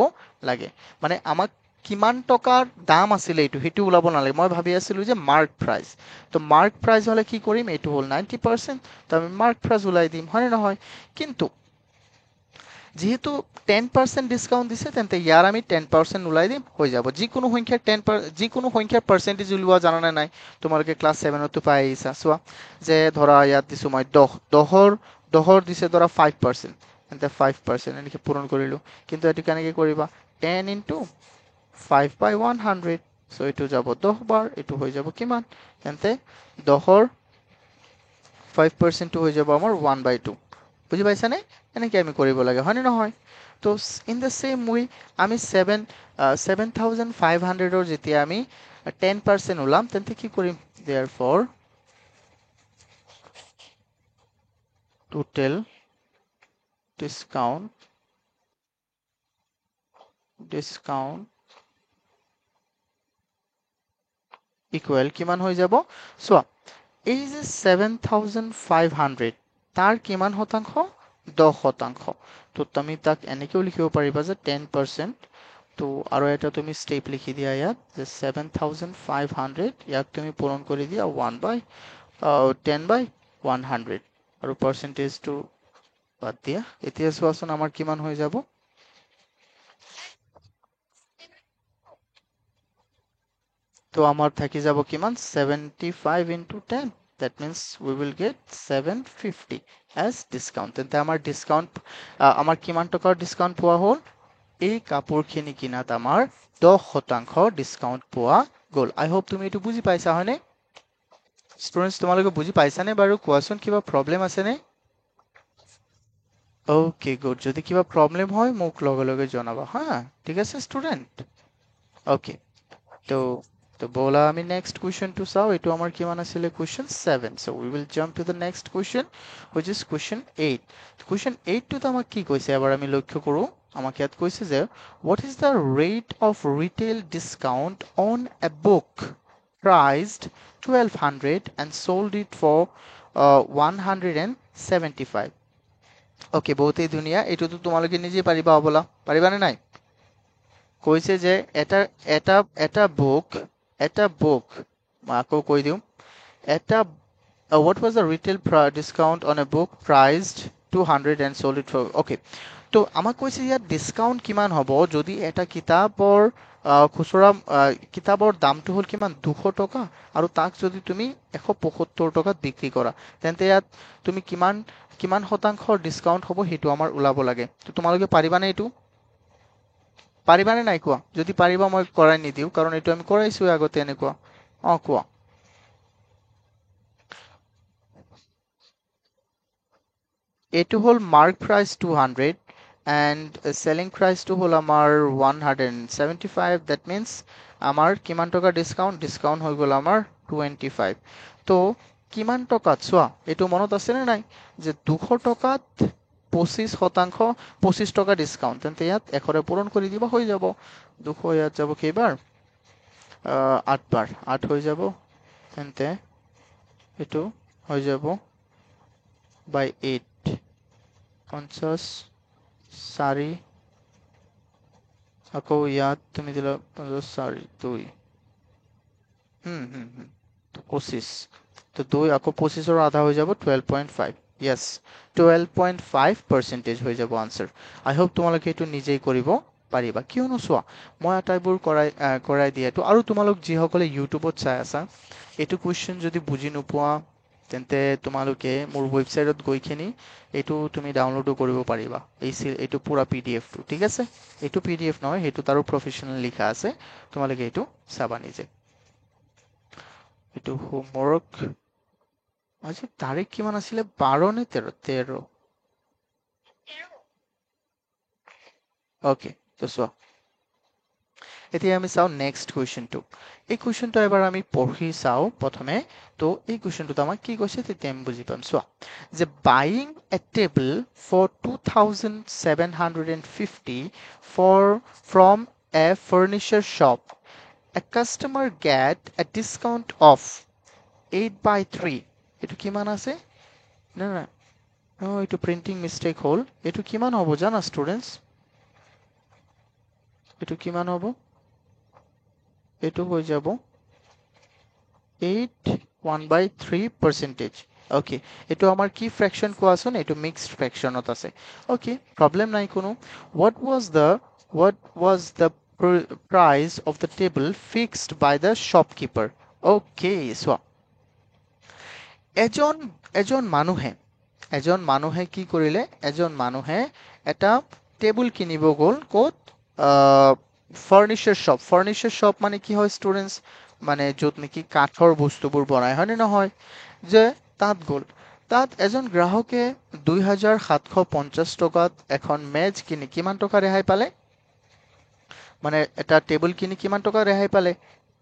লাগে মানে আমাক কিমান টকাৰ দাম আছিল এইটো সেইটো ওলাব নালাগে মই ভাবি আছিলো যে মাৰ্ক প্ৰাইস তো মাৰ্ক প্ৰাইস হলে কি কৰিম এইটো হ'ল 90% তো আমি মাৰ্ক প্ৰাইস ওলাই দিম হয় নহয় কিন্তু যেহেতু 10% ডিসকাউন্ট দিছে তেন্তে ইয়াৰ আমি 10% ওলাই দিম হৈ যাব যিকোনো সংখ্যাৰ 10 যিকোনো সংখ্যাৰ পাৰ্সেন্টেজ উলিওৱা জানা নে নাই তোমালোকে ক্লাস 7 তো পাই আহিছা চোৱা যে ধৰা ইয়াত দিছো মই 10 দিছে ধৰা 5% তেন্তে 5% এনেকে পূৰণ কৰিলো কিন্তু এটো কেনেকে কৰিবা 10 into 5 by 100 সো এটো যাব 10 বাৰ এটো হৈ যাব কিমান তেন্তে 10 5% হৈ যাব আমাৰ 1/2 বুজি পাইছানে এনেকে আমি কৰিব লাগে হয় নে নহয় তো ইন দ্য সেম ওয়ে আমি 7500 ৰ যেতিয়া আমি 10% ওলাম তেন্তে কি কৰিম therefore total discount equal কিমান হৈ যাব চোৱা এই যে 7500 তাৰ কিমান শতাংশ 10 শতাংশ তো তুমি তাক এনেকেও লিখিব পাৰিবা যে 10% তো আৰু এটা তুমি স্টেপ লিখি দিয়া ইয়াত যে 7500 ইয়াক তুমি পূৰণ কৰি দিয়া 10/100 আৰু পাৰ্সেন্টেজটো বাদ দিয়া এতিয়া চোৱাচোন আমাৰ কিমান হৈ যাব তো আমাৰ থাকি যাব কিমান 75 into 10 that means we will get 750 as discount তেন্তে আমাৰ ডিসকাউন্ট আমাৰ কিমান টকাৰ ডিসকাউন্ট পোৱা হ'ল এই কাপোৰখিনি কিনাত আমাৰ 10% ডিসকাউন্ট পোৱা গ'ল আই হোপ তুমি এটো বুজি পাইছা হয়নে স্টুডেন্টস তোমালোকে বুজি পাইছানে বাৰু কোৱাচোন কিবা প্ৰবলেম আছে নে ওকে গুড যদি কিবা প্ৰবলেম হয় মোক লগে লগে জনাবা হা ঠিক আছে স্টুডেন্ট ওকে তো তো বলা আমি নেক্সট কুৱেশ্যনটো চাও এটো আমাৰ কিমান আছিল question 7 so we will jump to the next question which is question 8 question 8 টো আমাক কি কৈছে এবাৰ আমি লক্ষ্য কৰো আমাক ইয়াত কৈছে যে what is the rate of retail discount on a book priced 1200 and sold it for 175 okay বহুতেই ধুনীয়া এটোতো তোমালোকে নিজে পাৰিবা হবলা পাৰিবানে নাই কৈছে যে এটা এটা এটা বুক আকৌ কৈ দিও এটা what was the retail discount on a book priced 200 and sold it for okay তো আমাক কৈছে ইয়াত ডিসকাউন্ট কিমান হ'ব যদি এটা কিতাপৰ খুচৰা কিতাপৰ দামটো হ'ল কিমান 200 টকা আৰু তাক যদি তুমি 175 টকাত বিক্ৰী কৰা তেন্তে ইয়াত তুমি কিমান কিমান শতাংশৰ ডিসকাউন্ট হ'ব হেতু আমাৰ ওলাব লাগে তো তোমালোকে পাৰিবানে এটো পাৰিবানে নাই কোৱা যদি পাৰিবা মই কৰাই নিদিও কাৰণ এটো আমি কৰাইছো আগতে এনেকুৱা কোৱা এটো হল mark price 200 and selling price to হল আমার 175 that means আমার কিমান টকা ডিসকাউন্ট হৈ গল আমার 25 তো কিমান টকাত চোৱা এটো মনত আছে নে নাই যে 200 টকাত 25% টকা ডিসকাউন্ট তেন্তে ইয়াত এখৰে পূৰণ কৰি দিবা হৈ যাব 200 ইয়াত যাব কেইবাৰ 8 বাৰ 8 হৈ যাব তেন্তে এটো হৈ যাব by 8 54 আকৌ ইয়াত তুমি দিলা 54 তো 25 তো 2 আকৌ 25 আধা হৈ যাব 12.5 yes 12.5% হৈ যাব আনসার আই হোপ তোমালোকে এইটো নিজেই কৰিব পাৰিবা কিয়নো চোৱা মই আটাইবোৰ কৰাই দিয়াটো আৰু তোমালোক যিসকলে ইউটিউবত চাই আছা এইটো কুৱেশ্যন যদি বুজি নোপোৱা তেন্তে তোমালোকে মোৰ ৱেবছাইটত গৈখিনি এইটো তুমি ডাউনলোডো কৰিব পাৰিবা এইটো পুৰা পিডিএফটো ঠিক আছে এইটো পিডিএফ নহয় সেইটো তাৰো প্ৰফেশনাল লিখা আছে তোমালোকে এইটো চাবা নিজে এইটো হোমৱৰ্ক আজি তাৰিখ কিমান আছিলে 12 নে 13 ওকে তো চোৱা এতিয়া আমি চাও নেক্সট কুৱেশ্যনটো এই কুৱেশ্যনটো এবাৰ আমি পঢ়ি চাও প্ৰথমে তো এই কুৱেশ্যনটোত আমাক কি কৈছে তেতিয়া আমি বুজি পাম চোৱা যে buying a table for 2750 for from a furniture shop a customer get a discount of 8/3 এইটো কিমান আছে না না এইটো প্ৰিন্টিং মিস্টেক হল এইটো কিমান হ'ব জানা ষ্টুডেন্টস এইটো কিমান হ'ব এইটো হৈ যাব 1/3% ওকে এইটো আমাৰ কি ফ্ৰেকশন কোৱাচোন এইটো মিক্সড ফ্ৰেকশনত আছে ওকে প্ৰবলেম নাই কোনো what was the price of the table fixed by the shopkeeper okay so এজন মানুহে কি কৰিলে এজন মানুহে এটা টেবুল কিনিব গ'ল ক'ত ফাৰ্নিচাৰ শপ মানে কি হয় ষ্টুডেন্টস মানে য'ত নেকি কাঠৰ বস্তুবোৰ বনায় হয় নে নহয় যে তাত গ'ল তাত এজন গ্ৰাহকে 2750 টকাত এখন মেজ কিনি কিমান টকা ৰেহাই পালে মানে এটা টেবুল কিনি কিমান টকা ৰেহাই পালে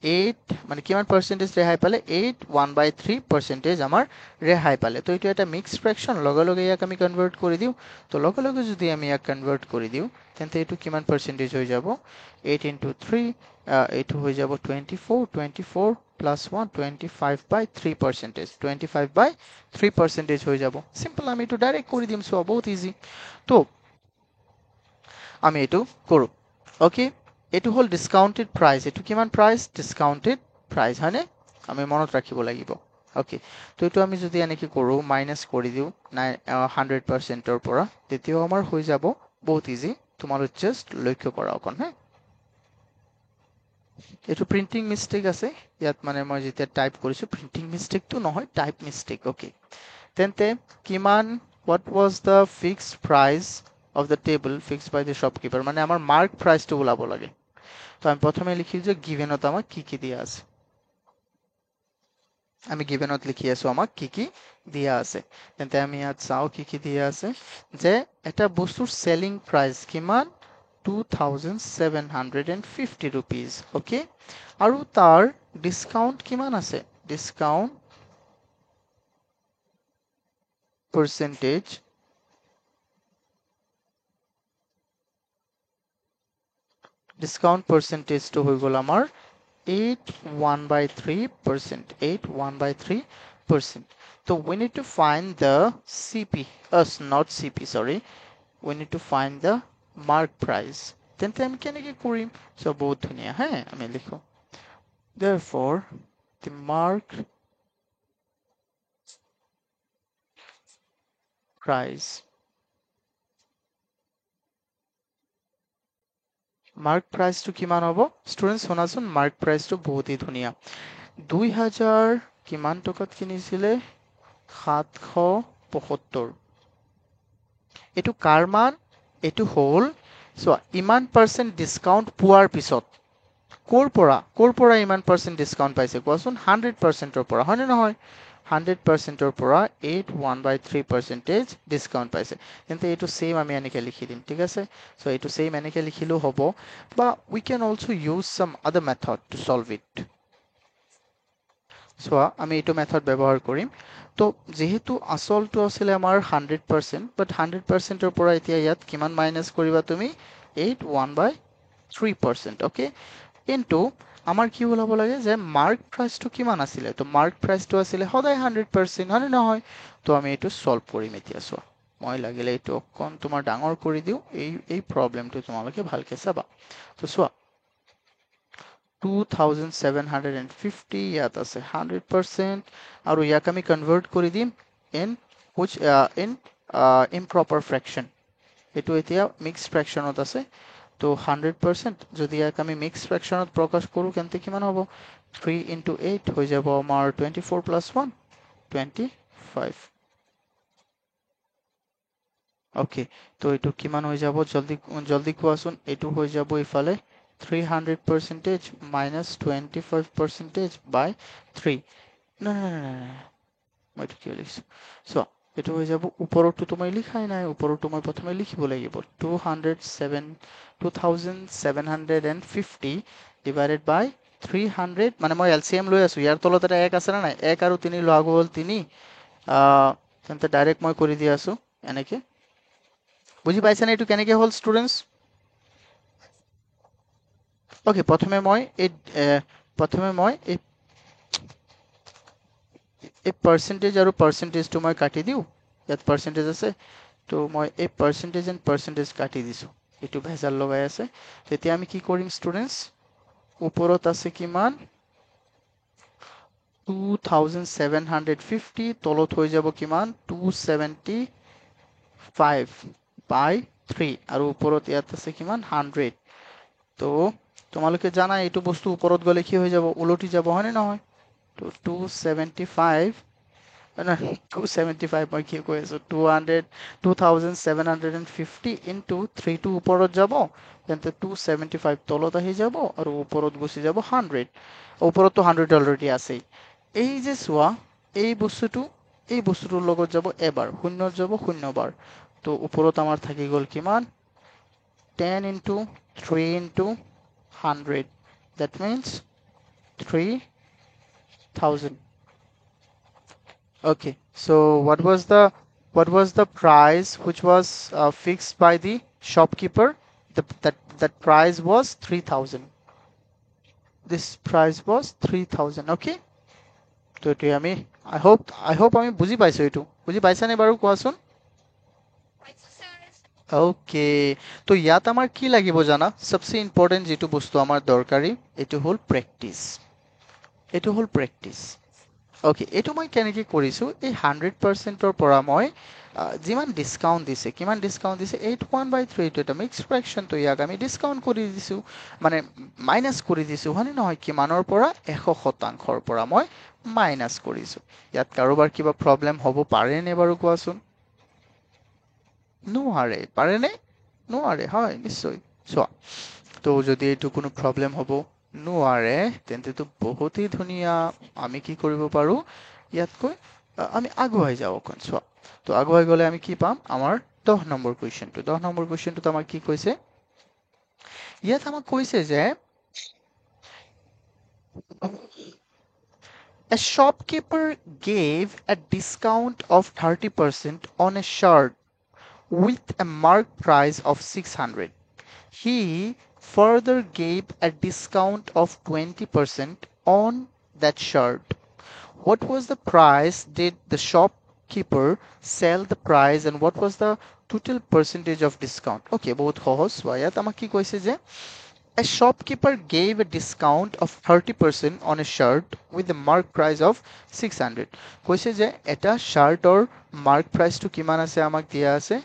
8 মানে কিমান পাৰ্সেন্টেজ ৰেহাই পালে 1/3% আমাৰ ৰেহাই পালে তো এইটো এটা মিক্স ফ্ৰেকশন লগে লগে ইয়াক আমি কনভাৰ্ট কৰি দিও তো লগে লগে যদি আমি ইয়াক কনভাৰ্ট কৰি দিও তেন্তে এইটো কিমান পার্সেন্টেজ হৈ যাব 8 into 3 এইটো হৈ যাব 24 plus 1 25/3% 25/3% হৈ যাব সিম্পল আমি এইটো ডাইরেক্ট কৰি দিম সো বহুত ইজি তো আমি এইটো কৰো ওকে এইটো হল ডিসকাউন্টেড প্ৰাইস এইটো কিমান প্ৰাইস ডিসকাউন্টেড প্ৰাইস হয়নে আমি মনত ৰাখিব লাগিব ওকে তো এইটো আমি যদি এনেকে কৰো মাইনাস কৰি দিও 100% ৰ পৰা তেতিয়াও আমাৰ হৈ যাব বহুত ইজি তোমালোক জাস্ট লক্ষ্য কৰা অকন হে এইটো প্ৰিন্টিং মিস্টেক আছে ইয়াত মানে মই যেতিয়া টাইপ কৰিছো প্ৰিন্টিং মিস্টেকটো নহয় টাইপ মিস্টেক ওকে তেন্তে কিমান what was the fixed price of the table fixed by the shopkeeper মানে আমাৰ মার্ক প্রাইসটো ওলাব লাগে তো আমি প্রথমে লিখি যে গিভেনত আমাক কি কি দিয়া আছে আমি গিভেনত লিখি আছো আমাক কি কি দিয়া আছে তেন্তে আমি ইয়াত চাও কি কি দিয়া আছে যে এটা বস্তুৰ সেলিং প্ৰাইস কিমান 2750 rupees ওকে আৰু তাৰ ডিসকাউন্ট কিমান আছে ডিসকাউন্ট পাৰ্সেন্টেজ ডিসকাউন্ট পাৰ্সেন্টেজটো হৈ গ'ল আমাৰ 1/3%. So we need to find the CP, not CP, sorry. We need to find the mark price. তেন্তে আমি কেনেকে কৰিম so বহুত ধুনীয়া হ্যাঁ আমি লিখো therefore the mark price mark প্রাইসটো কিমান হ'ব ষ্টুডেন্টস শুনাচোন মার্ক প্রাইসটো বহুতই ধুনীয়া 2000 কিমান টকাত কিনিছিলে 775 এটো কাৰ মান এটো হ'ল সো ইমান পাৰ্সেন্ট ডিসকাউন্ট পোৱাৰ পিছত কোৰ পৰা ইমান পাৰ্সেন্ট ডিসকাউন্ট পাইছে কোৱাচোন 100% ৰ পৰা হয়নে নহয় 100% ৰ পৰা 1/3% ডিসকাউন্ট পাইছে কিন্তু এটো সেম আমি এনেকে লিখি দিম ঠিক আছে সো এটো সেম এনেকে লিখিলো হ'ব বা we can also use some other method to solve it so আমি এটো মেথড ব্যৱহাৰ কৰিম তো যেহেতু আসলটো আছিল আমাৰ 100% বাট 100% ৰ পৰা এতিয়া ইয়াত কিমান মাইনাস কৰিবা তুমি 1/3% ওকে ইনটু আমাৰ কি ওলাব লাগে যে মার্ক প্রাইসটো কিমান আছিল তো মার্ক প্রাইসটো আছিল সদায় 100% হয়নে নহয় তো আমি এটো সলভ কৰিম এতিয়া চোৱা মই লাগিলে এইটো অকণ তোমাৰ ডাঙৰ কৰি দিওঁ এই প্ৰবলেমটো তোমালোকে ভালকে চাবা তো চোৱা 2750 ইয়াত আছে 100% আৰু ইয়াক আমি কনভাৰ্ট কৰি দিম in which in improper fraction এইটো এতিয়া মিক্স ফ্ৰেকশনত আছে তো 100% যদি ইয়াক আমি মিক্স ফ্ৰেকশনত প্ৰকাশ কৰো তেন্তে কিমান হ'ব 3 into 8 হৈ যাব আমাৰ 24 plus 1 25 ওকে তো এইটো কিমান হৈ যাব জলদি জলদি কোৱাচোন এইটো হৈ যাব ইফালে 300% minus 25% by 3 না না না না মই এইটো কি লিখিছো চোৱা এইটো হৈ যাব ওপৰতো মই লিখাই নাই ওপৰতো মই প্ৰথমে লিখিব লাগিব 2750 divided by 300 মানে মই এলসিএম লৈ আছো ইয়াৰ তলত এটা 1 আছে না নাই 1 আৰু 3 লগ হ'ল 3 তেন্তে ডাইৰেক্ট মই কৰি দি আছো এনেকে বুজি পাইছা না এইটো কেনেকে হ'ল ষ্টুডেন্টস ওকে প্ৰথমে মই এই পাৰ্সেন্টেজ আৰু পার্সেন্টেজটো মই কাটি দিও ইয়াত পার্সেন্টেজ আছে তো মই এই পার্সেন্টেজ এন্ড পার্সেন্টেজ কাটি দিছো এইটো ভেজাল লগাই আছে তেতিয়া আমি কি কৰিম ষ্টুডেন্টস ওপৰত আছে কিমান 2750 তলত হৈ যাব কিমান 275 by 3 আৰু ওপৰত ইয়াত আছে কিমান 100 তো তোমালোকে জানা এইটো বস্তু ওপৰত গলে কি হৈ যাব উলটি যাব হয়নে নহয় তো 275 না 275 মই কি কৈ আছো 2750 into 3 টো ওপৰত যাব তেন্তে 275 তলত আহি যাব আৰু ওপৰত গুচি যাব 100 ওপৰতটো 100 অলৰেডি আছে এই যে চোৱা এই বস্তুটোৰ লগত যাব এবাৰ শূন্য যাব শূন্য বাৰ তো ওপৰত আমাৰ থাকি গল কিমান 10 into 3 into 100 that means 3000 okay so what was the price which was fixed by the shopkeeper that price was 3000 this price was 3000 okay তো এটো আমি I hope আমি বুজি পাইছো এটো বুজি পাইছানে বাৰু কোৱাচোন ওকে তো ইয়াত আমাৰ কি লাগিব জানা সবচে ইম্পৰ্টেন্ট যেটো বস্তু আমাৰ দৰকাৰী এটো হল প্ৰেক্টিস ওকে এটো মই কেনেকৈ কৰিছো এই 100% ৰ পৰা মই যিমান ডিসকাউন্ট দিছে কিমান ডিসকাউন্ট দিছে 81/3 এটো এটা মিক্স ফ্ৰেকশন তো ইয়াক আমি ডিসকাউন্ট কৰি দিছো মানে মাইনাস কৰি দিছো হয়নে নহয় কিমানৰ পৰা 100% ৰ পৰা মই মাইনাস কৰিছো ইয়াত কাৰোবাৰ কিবা প্ৰবলেম হ'ব পাৰে নে বাৰু কোৱাচোন নোৱাৰে পাৰে নে নোৱাৰে হয় নিশ্চয় চোৱা তো যদি এইটো কোনো প্ৰবলেম হ'ব নোৱাৰে তেন্তে তো বহুতই ধুনীয়া আমি কি কৰিব পাৰো ইয়াতকৈ আমি আগুৱাই যাওঁ অকণ চোৱা তো আগুৱাই গ'লে আমি কি পাম আমাৰ 10 নম্বৰ কুৱেশ্যনটো আমাক কি কৈছে ইয়াত আমাক কৈছে যে a shopkeeper gave a discount of 30% on a shirt with a marked price of 600. He further gave a discount of 20% on that shirt. What was the price did the shopkeeper sell the price and what was the total percentage of discount? Okay, বহুত সহজ ইয়াত আমাক কি কৈছে যে a shopkeeper gave a discount of 30% on a shirt with a mark price of 600. কৈছে যে এটা শাৰ্টৰ মাৰ্ক প্ৰাইসটো কিমান আছে আমাক দিয়া আছে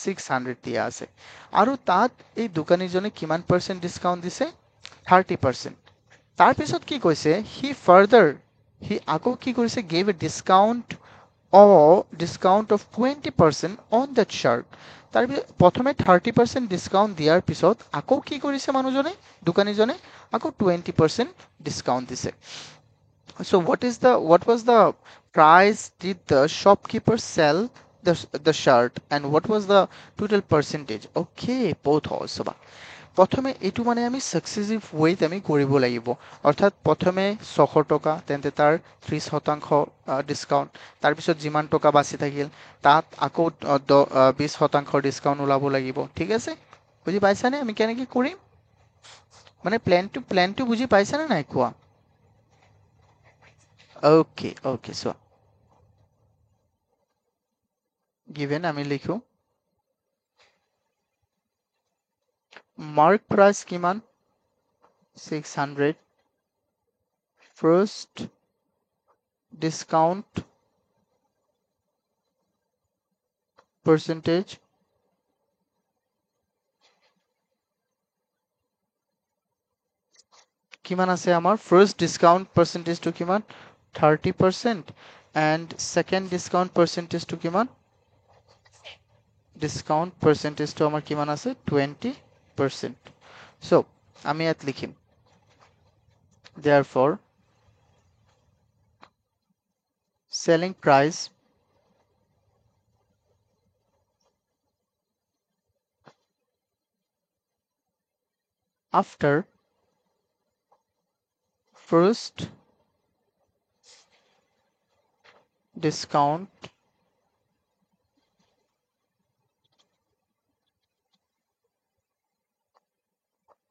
600 দিয়া আছে আৰু তাত এই দোকানীজনে কিমান পাৰ্সেন্ট ডিসকাউন্ট দিছে 30%. তাৰ পিছত কি কৈছে he আকৌ কি কৰিছে gave a discount of 20% on that shirt. তাৰ প্ৰথমে 30% ডিসকাউন্ট দিয়াৰ পিছত আকৌ কি কৰিছে মানুহজনে দোকানীজনে আকৌ 20% ডিসকাউন্ট দিছে so what was the price did the shopkeeper sell the shirt and what was the total percentage okay both also প্ৰথমে এটো মানে আমি সাকসেসিভ ওয়েত আমি কৰিব লাগিব অৰ্থাৎ প্ৰথমে 600 টকা তেন্তে তাৰ 30% ডিসকাউন্ট তাৰ পিছত যিমান টকা বাছি থাকিল তাত আকৌ 20% ডিসকাউন্ট ওলাব লাগিব ঠিক আছে বুজি পাইছানে আমি কেনেকৈ কৰিম মানে প্ল্যানটো বুজি পাইছানে নাই কোৱা okay so গিভেন আমি লিখো মাৰ্ক প্ৰাইস কিমান 600 ফাৰ্স্ট ডিসকাউন্ট পাৰ্সেন্টেজ কিমান আছে আমাৰ ফাৰ্স্ট ডিসকাউন্ট পার্সেন্টেজটো কিমান 30% and second discount percentage to কিমান discount percentage to আমাৰ কিমান আছে 20%. So আমি ইয়াত লিখিম therefore selling price after first discount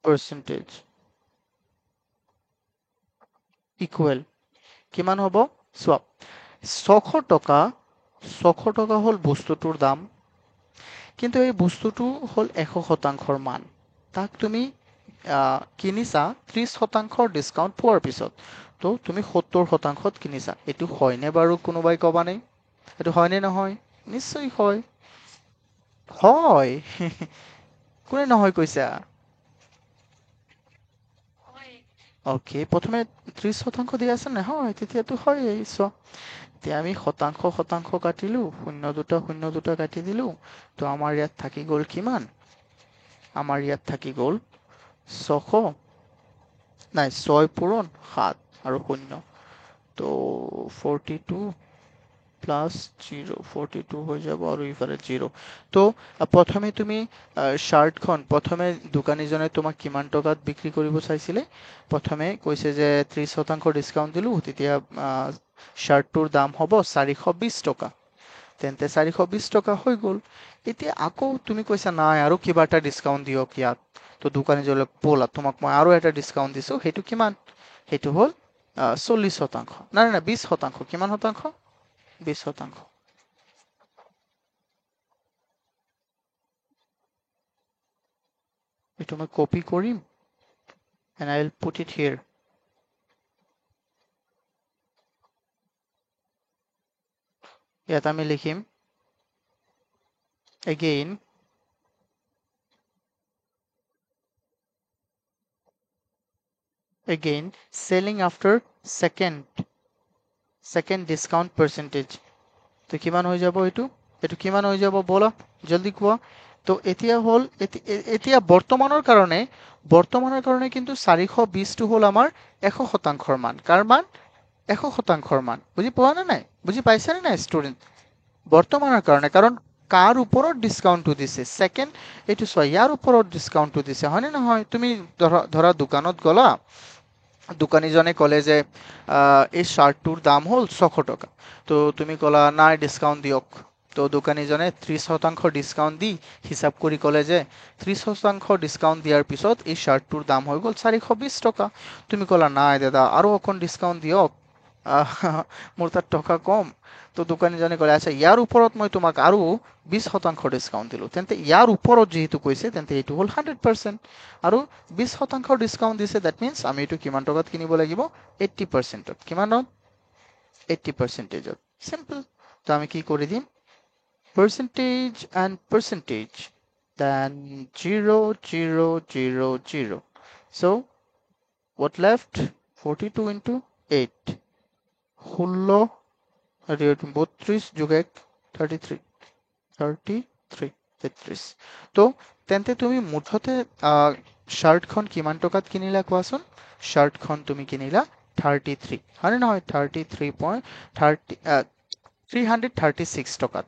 percentage equal কিমান হ'ব চোৱা 600 টকা 600 টকা হ'ল বস্তুটোৰ দাম কিন্তু এই বস্তুটো হ'ল 100% মান তাক তুমি কিনিছা 30% ডিসকাউন্ট পোৱাৰ পিছত তো তুমি 70% কিনিছা এটো হয়নে বাৰু কোনোবাই কবানে এটো হয়নে নহয় নিশ্চয় হয় হয় কোনে নহয় কৈছা ওকে প্ৰথমে 30% দি আছে না হয় তেতিয়াতো হয় চ এতিয়া আমি শতাংশ শতাংশ কাটিলো শূন্য দুটা কাটি দিলো তো আমাৰ ইয়াত থাকি গ'ল কিমান আমাৰ ইয়াত থাকি গ'ল 600 নাই 6 পূৰণ 7 আৰু শূন্য তো 42 প্লাস 0 42 হৈ যাব আৰু ইফালে 0 তো প্ৰথমে তুমি শাৰ্টখন প্ৰথমে দোকানীজনে তোমাক কিমান টকাত বিক্ৰী কৰিব চাইছিলে প্ৰথমে কৈছে যে 30% ডিসকাউন্ট দিলো তেতিয়া শাৰ্টটোৰ দাম হ'ব 420 টকা তেন্তে 420 টকা হৈ গ'ল এতিয়া আকৌ তুমি কৈছা নাই আৰু কিবা এটা ডিসকাউন্ট দিয়ক ইয়াত তো দোকানীজনে বলা তোমাক মই আৰু এটা ডিসকাউন্ট দিছো সেইটো কিমান সেইটো হ'ল 40% নাই নাই 20% কিমান শতাংশ 20% এইটো মই কপি কৰিম and I will put it here ইয়াত আমি লিখিম again selling after second discount percentage তো কিমান হৈ যাব এইটো কিমান হৈ যাব বলা জলদি কোৱা তো এতিয়া হ'ল এতিয়া বৰ্তমানৰ কাৰণে কিন্তু 420 টো হ'ল আমাৰ 100% মান কাৰ মান 100% মান বুজি পোৱা না নাই বুজি পাইছা না নাই ষ্টুডেন্ট বৰ্তমানৰ কাৰণে কাৰণ কাৰ ওপৰত ডিসকাউন্টটো দিছে সেকেন্ড এইটো চোৱা ইয়াৰ ওপৰত ডিসকাউন্টটো দিছে হয়নে নহয় তুমি ধৰা দোকানত গলা দোকানীজনে ক'লে যে এই শাৰ্টটোৰ দাম হ'ল 600 টকা তো তুমি ক'লা নাই ডিসকাউন্ট দিয়ক তো দোকানীজনে 30% ডিসকাউন্ট দি হিসাব কৰি ক'লে যে 30% ডিসকাউন্ট দিয়াৰ পিছত এই শাৰ্টটোৰ দাম হৈ গ'ল 420 টকা তুমি ক'লা নাই দাদা আৰু অকণ ডিসকাউন্ট দিয়ক মোৰ তাত টকা কম তো দোকানীজনে ক'লে আচ্ছা ইয়াৰ ওপৰত মই তোমাক আৰু 20% ডিসকাউন্ট দিলো তেন্তে ইয়াৰ ওপৰত যেহেতু কৈছে তেন্তে এইটো হ'ল 100% আৰু 20% ডিসকাউন্ট দিছে দ্যাট মিন্স আমি এইটো কিমান টকাত কিনিব লাগিব 80%ত কিমানত 80%ত সিম্পল তো আমি কি কৰি দিম percentage and percentage then 0 0 0 0 so what left 42 into 8 ষোল্ল আৰু 32 যোগ 1 33 33 33 তো তেন্তে তুমি মুঠতে শার্টখন কিমান টকাত কিনিলা কোৱাচোন শাৰ্টখন তুমি কিনিলা 33 হয়নে নহয় 336 টকাত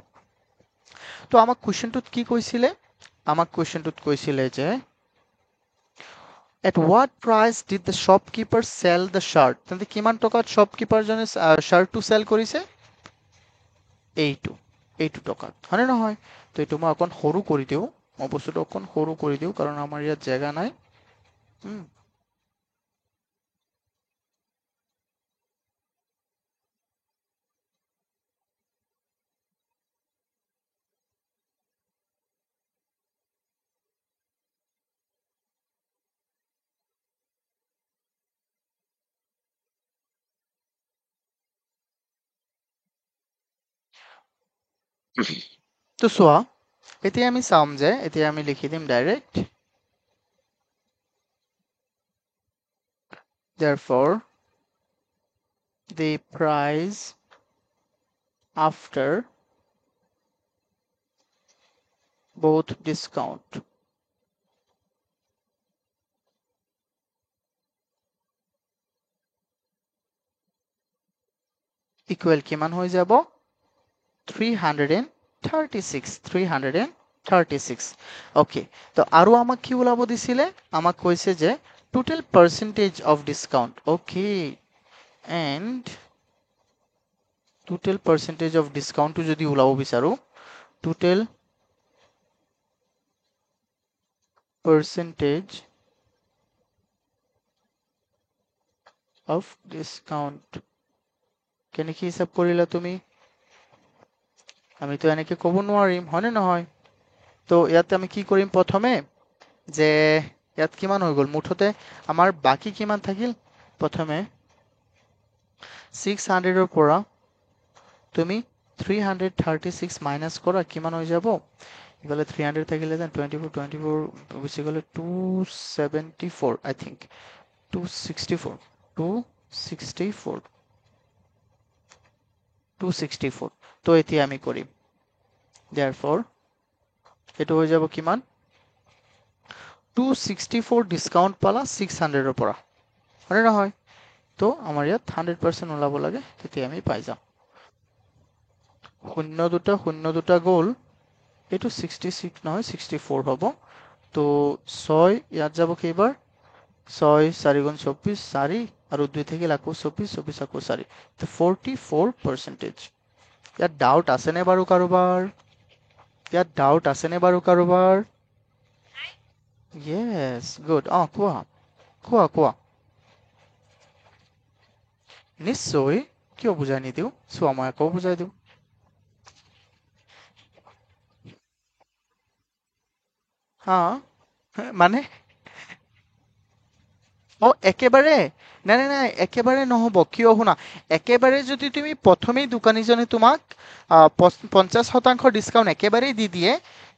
তো আমাক কোৱেশ্চনটোত কি কৈছিলে আমাক কোৱেশ্চনটোত কৈছিলে যে at what price did the shopkeeper sell the shirt তেন্তে কিমান টকাত shopkeeper জনে শার্টটো সেল কৰিছে এইটো টকাত হয়নে নহয় তো এইটো মই অকণ সৰু কৰি দিওঁ মই বস্তুটো অকণ সৰু কৰি দিওঁ কাৰণ আমাৰ ইয়াত জায়গা নাই তো চোৱা এতিয়া আমি চাম যে এতিয়া আমি লিখি দিম direct therefore the price after both discount equal কিমান হৈ যাব 336 ওকে তো আৰু আমাক কি ওলাব দিছিলে আমাক কৈছে যে total percentage of discount okay and total percentage of discount টো যদি ওলাব বিচাৰো total percentage of discount কেনেকে হিচাপ কৰিলা তুমি আমিতো এনেকে ক'ব নোৱাৰিম হয়নে নহয় তো ইয়াতে আমি কি কৰিম প্ৰথমে যে ইয়াত কিমান হৈ গ'ল মুঠতে আমাৰ বাকি কিমান থাকিল প্ৰথমে 600 ৰ পৰা তুমি 336 মাইনাস কৰা কিমান হৈ যাব ইফালে 300 থাকিলে যেন 24 গুচি গ'লে 274 আই থিংক 264 264 264 তো এতিয়া আমি কৰিম therefore এটো হৈ যাব কিমান 264 ডিসকাউন্ট পালা 600 ৰ পৰা হয়নে নহয় তো আমাৰ ইয়াত 100% ওলাব লাগে তেতিয়া আমি পাই যাম শূন্য দুটা গ'ল এইটো 66 নহয় 64 হ'ব তো 6 ইয়াত যাব কেইবাৰ 6 4 গুণ 24 4 আৰু 2 থাকিল আকৌ 24 24 আকৌ 4 তো 44% ইয়াত ডাউট আছে নে বাৰু কাৰোবাৰ ইয়াত ডাউট আছে নে বাৰু কাৰোবাৰ Yes, good. কোৱা কোৱা কোৱা নিশ্চয় কিয় বুজাই নিদিও চোৱা মই আকৌ বুজাই দিওঁ হা মানে একেবাৰে নাই নাই নাই একেবাৰে নহ'ব কিয় শুনা একেবাৰে যদি তুমি প্ৰথমেই দোকানীজনে তোমাক 50% ডিসকাউন্ট একেবাৰেই দি দিয়ে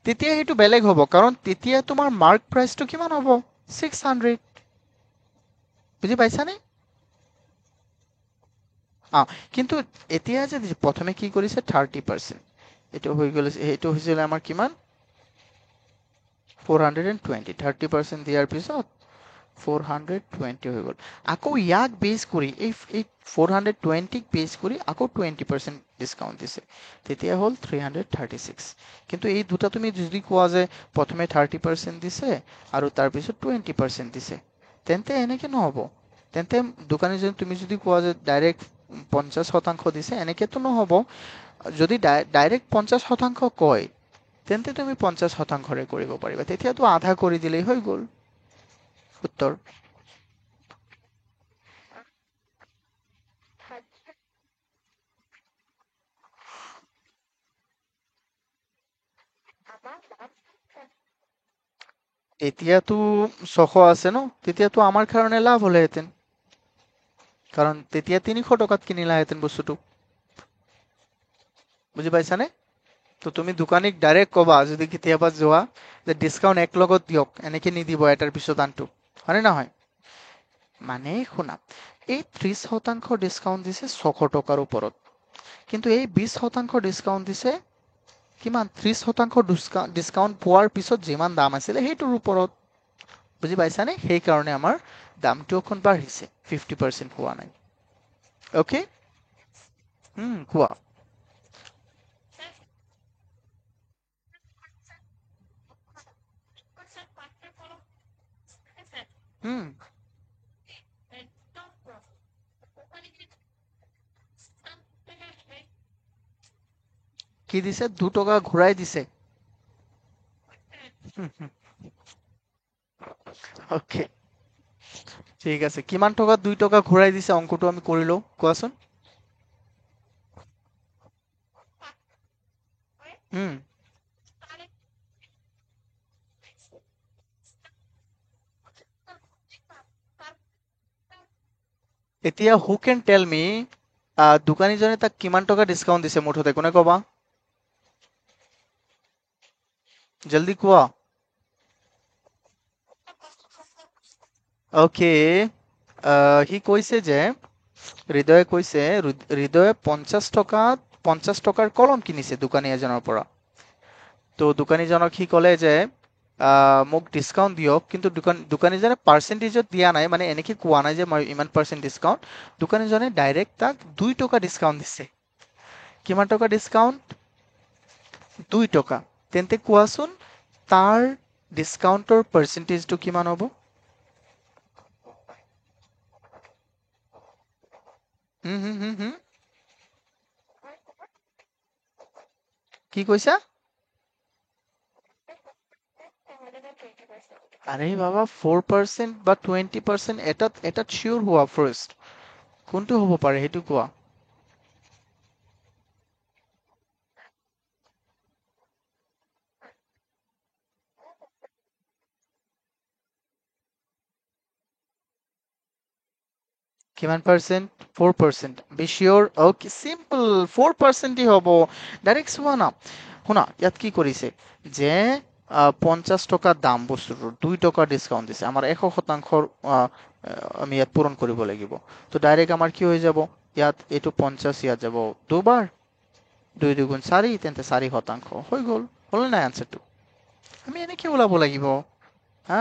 তেতিয়া সেইটো বেলেগ হ'ব কাৰণ তেতিয়া তোমাৰ মাৰ্ক প্ৰাইচটো কিমান হ'ব 600 বুজি পাইছানে কিন্তু এতিয়া যে প্ৰথমে কি কৰিছে 30% এইটো হৈ গ'ল এইটো হৈছিল আমাৰ কিমান 420 30% দিয়াৰ পিছত 420 হৈ গ'ল আকৌ ইয়াক বেছ কৰি এই 420 ক বেছ কৰি আকৌ 20% ডিসকাউন্ট দিছে তেতিয়া হ'ল 336 কিন্তু এই দুটা তুমি যদি কোৱা যে প্ৰথমে 30% দিছে আৰু তাৰ পিছত 20% দিছে তেন্তে এনেকে নহ'ব তেন্তে দোকানীজন তুমি যদি কোৱা যে ডাইৰেক্ট 50% দিছে এনেকেতো নহ'ব যদি ডাইৰেক্ট 50% কয় তেন্তে তুমি 50%ৰে কৰিব পাৰিবা তেতিয়াতো আধা কৰি দিলেই হৈ গ'ল উত্তৰ এতিয়াতো 600 আছে ন তেতিয়াতো আমাৰ কাৰণে লাভ হ'লেহেঁতেন কাৰণ তেতিয়া 300 টকাত কিনিলাহেঁতেন বস্তুটো বুজি পাইছানে তো তুমি দোকানীক ডাইৰেক্ট ক'বা যদি কেতিয়াবা যোৱা যে ডিসকাউন্ট এক লগত দিয়ক এনেকে নিদিব এটাৰ পিছত আনটো হয়নে নহয় মানে শুনা এই 30% ডিসকাউন্ট দিছে 600 টকাৰ ওপৰত কিন্তু এই 20% ডিসকাউন্ট দিছে কিমান 30% ডিসকাউন্ট পোৱাৰ পিছত যিমান দাম আছিলে সেইটোৰ ওপৰত বুজি পাইছানে সেই কাৰণে আমাৰ দামটো অকণ বাঢ়িছে 50% হোৱা নাই ওকে কোৱা হুম কি দিছে 2 টকা ঘূৰাই দিছে ওকে ঠিক আছে কিমান টকাত 2 টকা ঘূৰাই দিছে অংকটো আমি কৰি লওঁ কোৱাচোন হুম এতিয়া হু কেন টেল মি দোকানীজনে তাক কিমান টকা ডিসকাউন্ট দিছে মুঠতে কোনে ক'বা জলদি কোৱা। অ'কে, সি কৈছে যে হৃদয়ে কৈছে হৃদয়ে 50 টকাৰ কলম কিনিছে দোকানী এজনৰ পৰা। তো দোকানীজনক সি ক'লে যে মোক ডিছকাউণ্ট দিয়ক, কিন্তু দোকানীজনে পাৰ্চেণ্টেজত দিয়া নাই, মানে এনেকে কোৱা নাই যে মই ইমান পাৰ্চেণ্ট ডিছকাউণ্ট। দোকানীজনে ডাইৰেক্ট তাক 2 টকা ডিছকাউণ্ট দিছে। কিমান টকা ডিছকাউণ্ট? 2 টকা। তেন্তে কোৱাচোন তাৰ ডিছকাউণ্টৰ পাৰ্চেণ্টেজটো কিমান হ'ব? হুম হুম হুম হুম, কি কৈছা? আৰে বাবা, 4% বা 20%, এটাত চিয়ৰ হোৱা ফাৰ্ষ্ট। কোনটো হ'ব পাৰে সেইটো কোৱা। কিমান পাৰ্চেণ্ট? 4%। বি চিয়ৰ? অ'কে, চিম্পল, 4%ই হ'ব। ডাইৰেক্ট চোৱা না, শুনা ইয়াত কি কৰিছে যে 50 টকা দাম বস্তুটোৰ, 2 টকা ডিছকাউণ্ট দিছে, আমাৰ 100%। আমি ইয়াত পূৰণ কৰিব লাগিব। তো ডাইৰেক্ট আমাৰ কি হৈ যাব, ইয়াত এইটো 50 ইয়াত যাব দুবাৰ, 2 2 গুণ 4, তেন্তে 4% হৈ গ'ল। হ'ল নাই আনচাৰটো? আমি এনেকে ওলাব লাগিব। হা,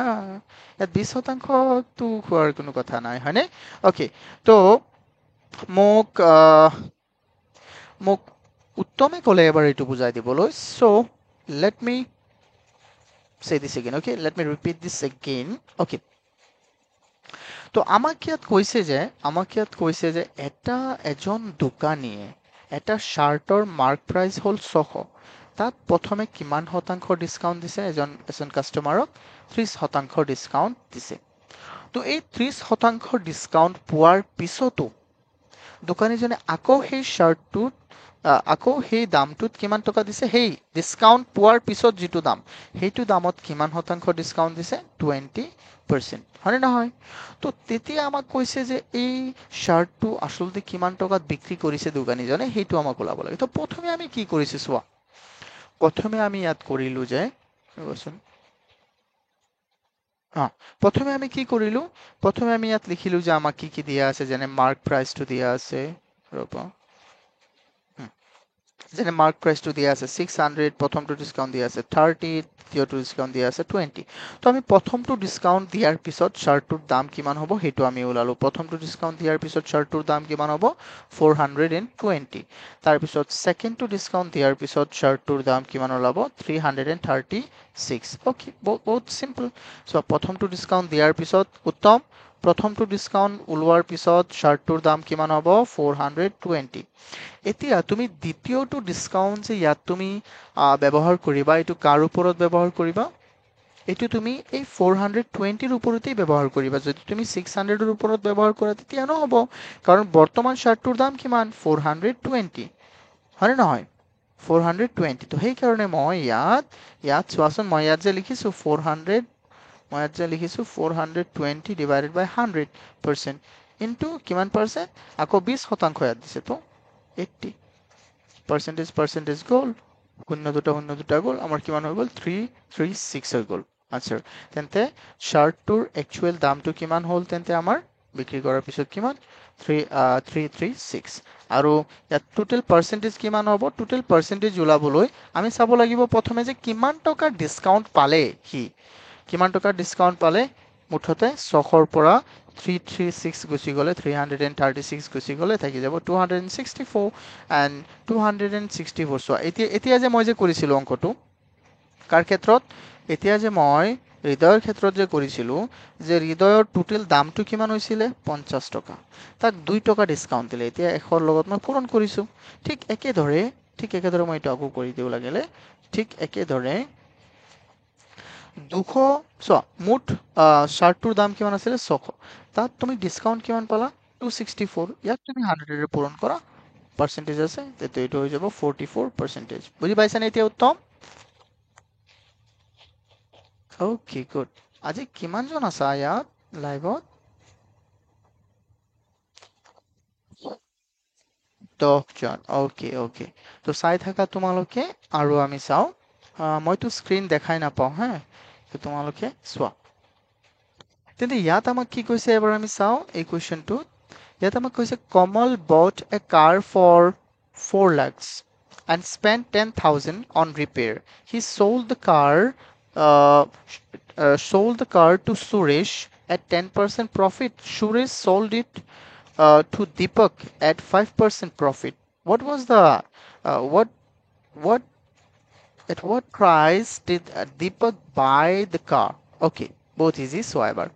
ইয়াত 20%টো হোৱাৰ কোনো কথা নাই, হয়নে? অ'কে, তো মোক মোক উত্তমে ক'লে এবাৰ এইটো বুজাই দিবলৈ। So' let me say this again, okay? Let me repeat this again. Okay. তো আমাক ইয়াত কৈছে যে এজন দোকানীয়ে এটা শ্বাৰ্টৰ মাৰ্ক প্ৰাইচ হ'ল 600। তাত প্ৰথমে কিমান শতাংশ ডিছকাউণ্ট দিছে? এজন কাষ্টমাৰক 30% ডিছকাউণ্ট দিছে। তো এই 30% ডিছকাউণ্ট পোৱাৰ পিছতো দোকানীজনে আকৌ সেই দামটোত কিমান টকা দিছে? সেই ডিছকাউণ্ট পোৱাৰ পিছত যিটো দাম, সেইটো দামত কিমান শতাংশ ডিছকাউণ্ট দিছে? 20%, হয়নে নহয়? তো তেতিয়া আমাক কৈছে যে এই শ্বাৰ্টটো আচলতে কিমান টকাত বিক্ৰী কৰিছে দোকানীজনে, সেইটো আমাক ওলাব লাগে। তো প্ৰথমে আমি কি কৰিছো চোৱা। প্ৰথমে আমি ইয়াত কৰিলো যে, ৰ'বাচোন। অ, প্ৰথমে আমি কি কৰিলো? প্ৰথমে আমি ইয়াত লিখিলো যে আমাক কি কি দিয়া আছে, যেনে মাৰ্ক প্ৰাইচটো দিয়া আছে। ৰ'বা, যেনে মাৰ্ক প্ৰাইচটো দিয়া আছে 600, প্ৰথমটো ডিছকাউণ্ট দিয়া আছে 30, দ্বিতীয়টো ডিছকাউণ্ট দিয়া আছে 20। তো আমি প্ৰথমটো ডিছকাউণ্ট দিয়াৰ পিছত শ্বাৰ্টটোৰ দাম কিমান হ'ব সেইটো আমি ওলালো। প্ৰথমটো ডিছকাউণ্ট দিয়াৰ পিছত শ্বাৰ্টটোৰ দাম কিমান হ'ব? 420। তাৰপিছত ছেকেণ্ডটো ডিছকাউণ্ট দিয়াৰ পিছত শ্বাৰ্টটোৰ দাম কিমান ওলাব? 336। অ'কে, বহুত চিম্পল। চ' প্ৰথমটো ডিছকাউণ্ট দিয়াৰ পিছত উত্তম, প্ৰথমটো ডিছকাউণ্ট ওলোৱাৰ পিছত শ্বাৰ্টটোৰ দাম কিমান হ'ব? 420। এতিয়া তুমি দ্বিতীয়টো ডিছকাউণ্ট যে ইয়াত তুমি ব্যৱহাৰ কৰিবা, এইটো কাৰ ওপৰত ব্যৱহাৰ কৰিবা? এইটো তুমি এই 420ৰ ওপৰতেই ব্যৱহাৰ কৰিবা। যদি তুমি 600ৰ ওপৰত ব্যৱহাৰ কৰা তেতিয়া নহ'ব, কাৰণ বৰ্তমান শ্বাৰ্টটোৰ দাম কিমান? 420, হয়নে নহয়? 420। তো সেইকাৰণে মই ইয়াত চোৱাচোন, মই ইয়াত যে লিখিছো 420 ডিভাইডেড বাই 100% ইনটু কিমান পাৰ্চেণ্ট? আকৌ 20% ইয়াত দিছে, তো 80। পাৰ্চেণ্টেজ গ'ল, শূন্য দুটা গ'ল, আমাৰ কিমান হৈ গ'ল? 336 হৈ গ'ল আনচাৰ। তেন্তে শ্বাৰ্টটোৰ একচুৱেল দামটো কিমান হ'ল? তেন্তে আমাৰ বিক্ৰী কৰাৰ পিছত কিমান? 336। আৰু ইয়াত টোটেল পাৰ্চেণ্টেজ কিমান হ'ব? টোটেল পাৰ্চেণ্টেজ ওলাবলৈ আমি চাব লাগিব প্ৰথমে যে কিমান টকাৰ ডিছকাউণ্ট পালে সি। কিমান টকাৰ ডিছকাউণ্ট পালে? মুঠতে 600ৰ পৰা 336 গুচি গ'লে, 336 গুচি গ'লে থাকি যাব 264। এণ্ড 264, চোৱা এতিয়া যে মই যে কৰিছিলোঁ অংকটো, কাৰ ক্ষেত্ৰত? এতিয়া যে মই হৃদয়ৰ ক্ষেত্ৰত যে কৰিছিলোঁ, যে হৃদয়ৰ টোটেল দামটো কিমান হৈছিলে? 50 টকা। তাক 2 টকা ডিছকাউণ্ট দিলে, এতিয়া 100ৰ লগত মই পূৰণ কৰিছোঁ। ঠিক একেদৰে মই এইটো আকৌ কৰি দিওঁ লাগিলে। ঠিক একেদৰে 200, চোৱা মুঠ শ্বাৰ্টটোৰ দাম কিমান আছিলে? 600। তাত তুমি ডিছকাউণ্ট কিমান পালা? 264। ইয়াক তুমি 100ৰে পূৰণ কৰা, পাৰ্চেণ্টেজ আছে, তেতিয়া এইটো হৈ যাব 44%। বুজি পাইছানে এতিয়া উত্তম? Okay, good. আজি কিমানজন আছা ইয়াত লাইভত? 10জন। অ'কে। তো চাই থাকা তোমালোকে, আৰু আমি চাওঁ। মইতো স্ক্ৰীন দেখাই নাপাওঁ হা, তোমালোকে চোৱা। তেন্তে ইয়াত আমাক কি কৈছে এবাৰ আমি চাওঁ এই কুৱেশ্যনটো। ইয়াত আমাক কৈছে Kamal bought a car for 4 lakhs and spent 10,000 on repair. He uh, sold the car to Suresh at 10% profit. Suresh sold it to Deepak at 5% profit. What was the what at what price did Deepak buy the car? Okay, both easy. So এবার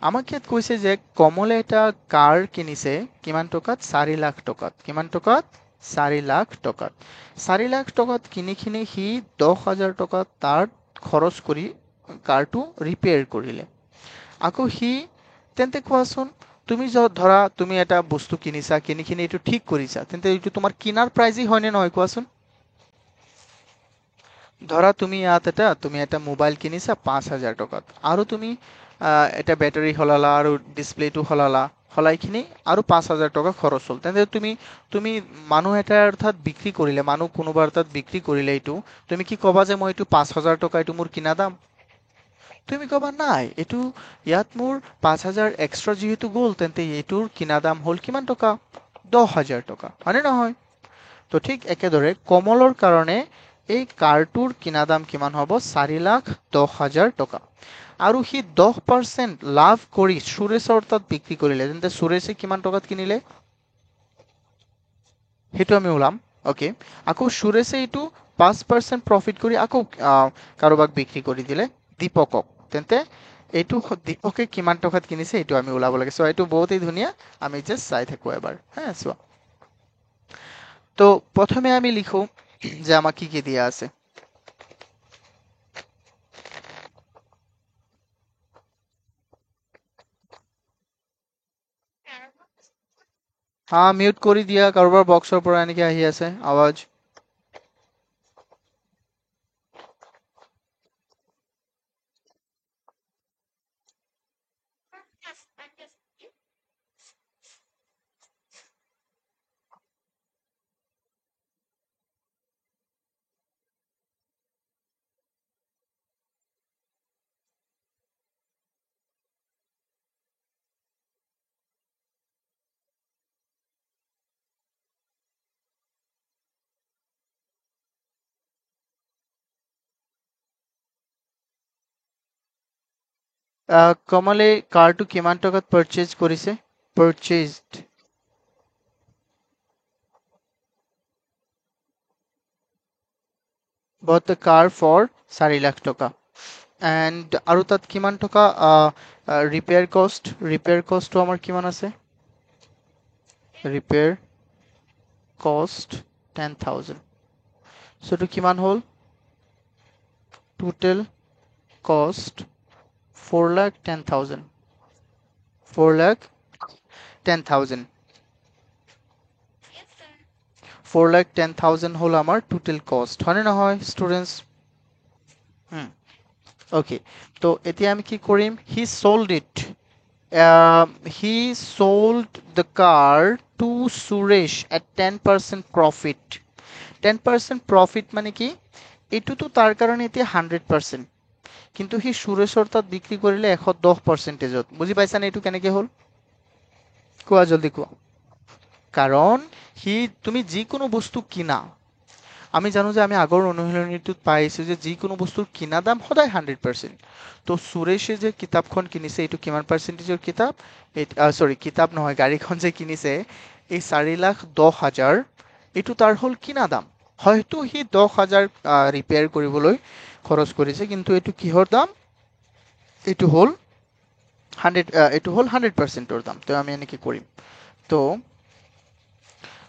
আমাকে ইয়াত কৈছে যে কমলে এটা কাৰ কিনিছে কিমান টকাত 4 লাখ টকাত। কিমান টকাত 4 লাখ টকাত। 4 লাখ টকাত কিনি সি 10,000 টকা তাৰ খৰচ কৰি কাৰটো ৰিপেয়াৰ কৰিলে। আকৌ সি তেন্তে কোৱাচোন তুমি ধৰা তুমি এটা বস্তু কিনিছা কিনি এইটো ঠিক কৰিছা তেন্তে এইটো তোমাৰ কিনাৰ প্ৰাইজই হয়নে নহয় কোৱাচোন। ধৰা তুমি এটা মোবাইল কিনিছা 5,000 টকাত আৰু তুমি এটা বেটাৰী সলালা আৰু ডিসপ্লেটো সলালা সলাইখিনি আৰু 5,000 টকা খৰচ হ'ল তেন্তে তুমি মানুহ এটাৰ তাত বিক্ৰী কৰিলে মানুহ কোনোবাৰ তাত বিক্ৰী কৰিলে এইটো তুমি কি ক'বা যে মই এইটো 5,000 টকা এইটো মোৰ কিনা দাম। তুমি ক'বা নাই এইটো ইয়াত মোৰ 5,000 এক্সট্ৰা যিহেতু গ'ল তেন্তে এইটোৰ কিনা দাম হ'ল কিমান টকা 10,000 টকা হয়নে নহয়। তো ঠিক একেদৰে কমলৰ কাৰণে এই কাৰটোৰ কিনা দাম কিমান হ'ব 4,10,000 টকা আৰু সি 10% লাভ কৰি সুৰেশৰ তাত বিক্ৰী কৰিলে তেন্তে সুৰেশে কিমান টকাত কিনিলে সেইটো আমি ওলাম। ওকে আকৌ সুৰেশে এইটো 5% প্ৰফিট কৰি আকৌ কাৰোবাক বিক্ৰী কৰি দিলে দীপকক তেন্তে এইটো দীপকে কিমান টকাত কিনিছে এইটো আমি ওলাব লাগে। সো এইটো বহুতেই ধুনীয়া আমি জাস্ট চাই থাকো এবাৰ হ্যাঁ চোৱা। তো প্ৰথমে আমি লিখো যে আমাৰ কি কি দিয়া আছে। মিউট কৰি দিয়া কাৰোবাৰ বক্সৰ পৰা এনেকে আহি আছে আৱাজ। কমলে কাৰটো কিমান টকাত পাৰচেজ কৰিছে পাৰচেজড bought the car for 4 lakh টকা এন্ড আৰু তাত কিমান টকা ৰিপেয়াৰ কষ্টটো আমাৰ কিমান আছে ৰিপেয়াৰ কষ্ট 10,000 সো এইটো কিমান হ'ল টোটেল কষ্ট 4,10,000 4,10,000 4,10,000 হল আমার টোটাল কস্ট হয় না নহয় স্টুডেন্টস। ওকে তো এতিয়া আমি কি কৰিম he sold it he sold the car to Suresh at 10% profit 10% profit মানে কি এইটোতো তাৰ কাৰণে এতিয়া 100% কিন্তু সি সুৰেশৰ তাত বিক্ৰী কৰিলে 110%ত বুজি পাইছানে এইটো কেনেকে হ'ল কোৱা জলদি কোৱা। কাৰণ সি তুমি যিকোনো বস্তু কিনা আমি জানো যে আমি আগৰ অনুশীলনীটোত পাইছো যে যিকোনো বস্তুৰ কিনা দাম সদায় 100%। তো সুৰেশে যে কিতাপখন কিনিছে এইটো কিমান পাৰ্চেন্টেজৰ কিতাপ সৰি কিতাপ নহয় গাড়ীখন যে কিনিছে এই 4,10,000 এইটো তাৰ হ'ল কিনা দাম হয়তো সি 10,000 ৰিপেয়াৰ কৰিবলৈ খৰচ কৰিছে কিন্তু এইটো কিহৰ দাম এইটো হ'ল 100%ৰ দাম। তো আমি এনেকে কৰিম তো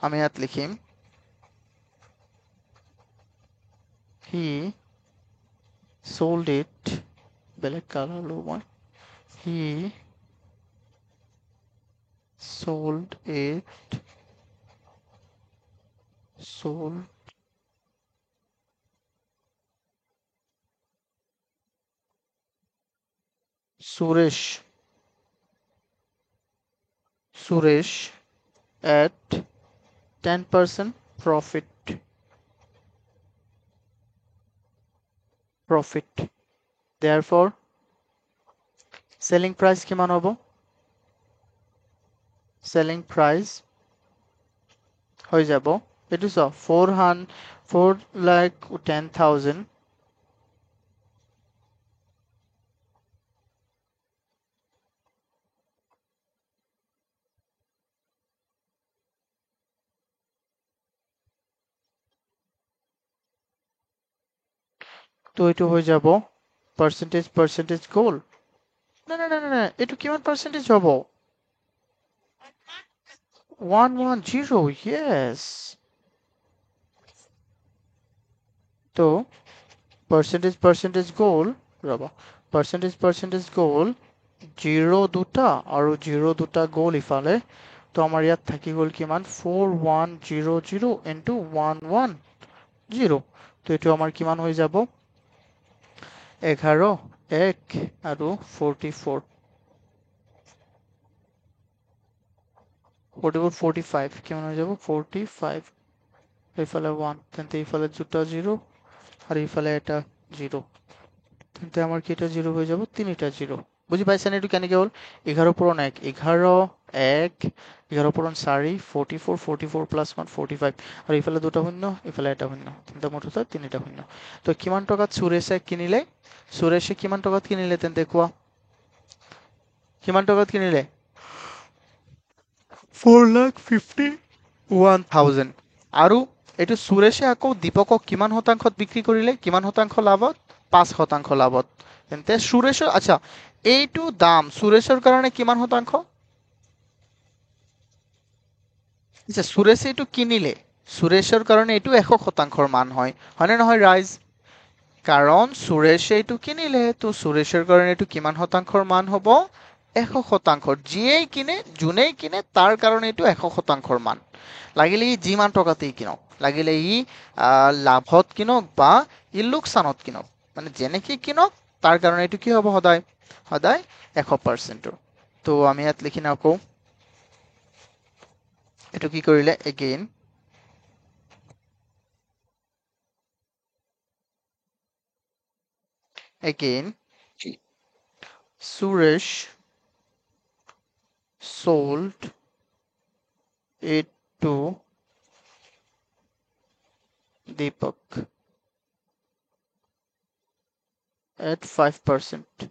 আমি ইয়াত লিখিম he sold it বেলেগ কালাৰ লওঁ মই he sold Suresh at 10% profit profit therefore selling price কিমান হ'ব selling price হৈ যাব এইটো চ 4,10,000 তো এইটো হৈ যাব percentage goal না এইটো কিমান percentage হ'ব 110 yes তো percentage goal ৰবা percentage goal 0 দুটা আৰু 0 দুটা goal ইফালে তো আমাৰ ইয়াত থাকি গ'ল কিমান 4100 into 110 তো এইটো আমাৰ কিমান হৈ যাব 11 1 আৰু 44 45 কিমান হৈ যাব 45 এইফালে 1 তেন্তে এইফালে দুটা 0 আৰু এইফালে এটা 0 তেন্তে আমাৰ কেইটা 0 হৈ যাব তিনিটা 0 বুজি পাইছেনে এইটো কেনেকৈ হ'ল 11 পূৰণ 1 11 1 11 পূৰণ 4 44 44 প্লাছ 1 45 আৰু এইফালে দুটা শূন্য এইফালে এটা শূন্য তেন্তে মুঠতে তিনিটা শূন্য তো কিমান টকাত সুৰেশে কিনিলে সুৰেশে কিমান টকাত কিনিলে তেন্তে কোৱা কিমান টকাত কিনিলে 4,51,000 আৰু এইটো সুৰেশে আকৌ দীপকক কিমান শতাংশত বিক্ৰী কৰিলে কিমান শতাংশ লাভত 5% লাভত তেন্তে সুৰেশৰ আচ্ছা এইটো দাম সুৰেশৰ কাৰণে কিমান শতাংশ আচ্ছা সুৰেশে এইটো কিনিলে সুৰেশৰ কাৰণে এইটো 100% মান হয় হয়নে নহয় ৰাইজ কাৰণ সুৰেশে এইটো কিনিলে তো সুৰেশৰ কাৰণে এইটো কিমান শতাংশৰ মান হ'ব 100% যিয়েই কিনে যোনেই কিনে তাৰ কাৰণে এইটো 100%ৰ মান লাগিলে ই যিমান টকাতেই কিনক লাগিলে ই লাভত কিনক বা ই লোকচানত কিনক মানে যেনেকৈ কিনক তাৰ কাৰণে এইটো কি হ'ব সদায় সদায় 100%ৰ তো আমি ইয়াত লিখি নাকো এইটো কি কৰিলে again Suresh sold it to Deepak at 5%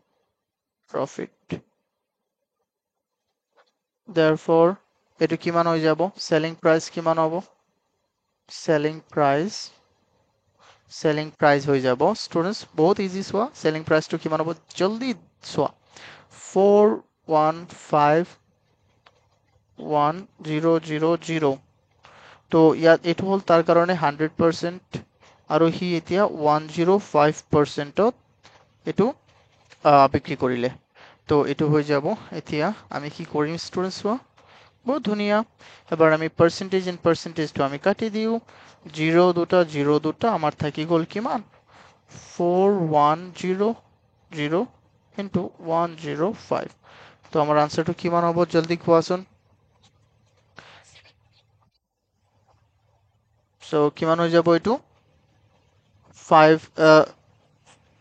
profit therefore এইটো কিমান হৈ যাব selling price কিমান হ'ব selling price হৈ যাব students বহুত easy চোৱা selling price টো কিমান হ'ব জলদি চোৱা 4151000 তো ইয়াত এইটো হ'ল তাৰ কাৰণে 100% আৰু সি এতিয়া 105%ত এইটো বিক্ৰী কৰিলে তো এইটো হৈ যাব এতিয়া আমি কি কৰিম ষ্টুডেণ্টছ চোৱা বহুত ধুনীয়া এবাৰ আমি পাৰ্চেণ্টেজটো আমি কাটি দিওঁ 0 দুটা আমাৰ থাকি গ'ল কিমান 4100 into 105 তো আমাৰ আনসাৰটো কিমান হ'ব জলদি কোৱাচোন সো কিমান হৈ যাব এইটো 5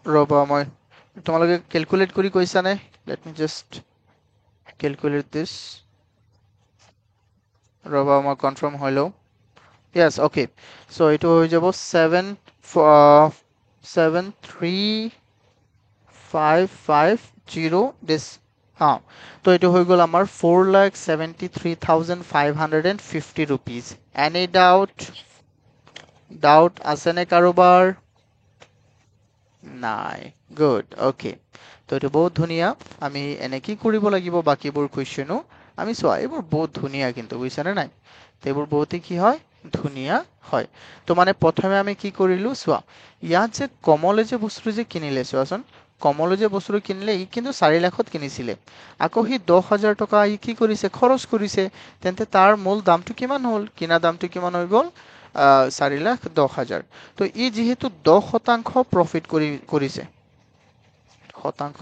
ৰবা মই তোমালোকে ক্যালকুলেট কৰি কৈছানে let me just calculate this ৰবা মই কনফার্ম হলো yes okay so এইটো হৈ যাব 73550 this তো এইটো হৈ গ'ল আমাৰ 4,73,550 rupees any doubt আছে নে কাৰোবাৰ নাই গুড ওকে তো এইটো বহুত ধুনীয়া আমি এনে কি কৰিব লাগিব বাকিবোৰ কুৱেশ্যনো আমি চোৱা এইবোৰ বহুত ধুনীয়া কিন্তু বুজিছানে নাই তো এইবোৰ বহুতেই কি হয় ধুনীয়া হয় তো মানে প্ৰথমে আমি কি কৰিলো চোৱা ইয়াত যে কমলে যে বস্তু যে কিনিলে চোৱাচোন কমলে যে বস্তু কিনিলে ই কিন্তু 4 লাখত কিনিছিলে আকৌ সি 10,000 টকা ই কি কৰিছে খৰচ কৰিছে তেন্তে তাৰ মূল দামটো কিমান হ'ল কিনা দামটো কিমান হৈ গ'ল 4,10,000 তো ই যেহেতু 10% প্ৰফিট কৰিছে শতাংশ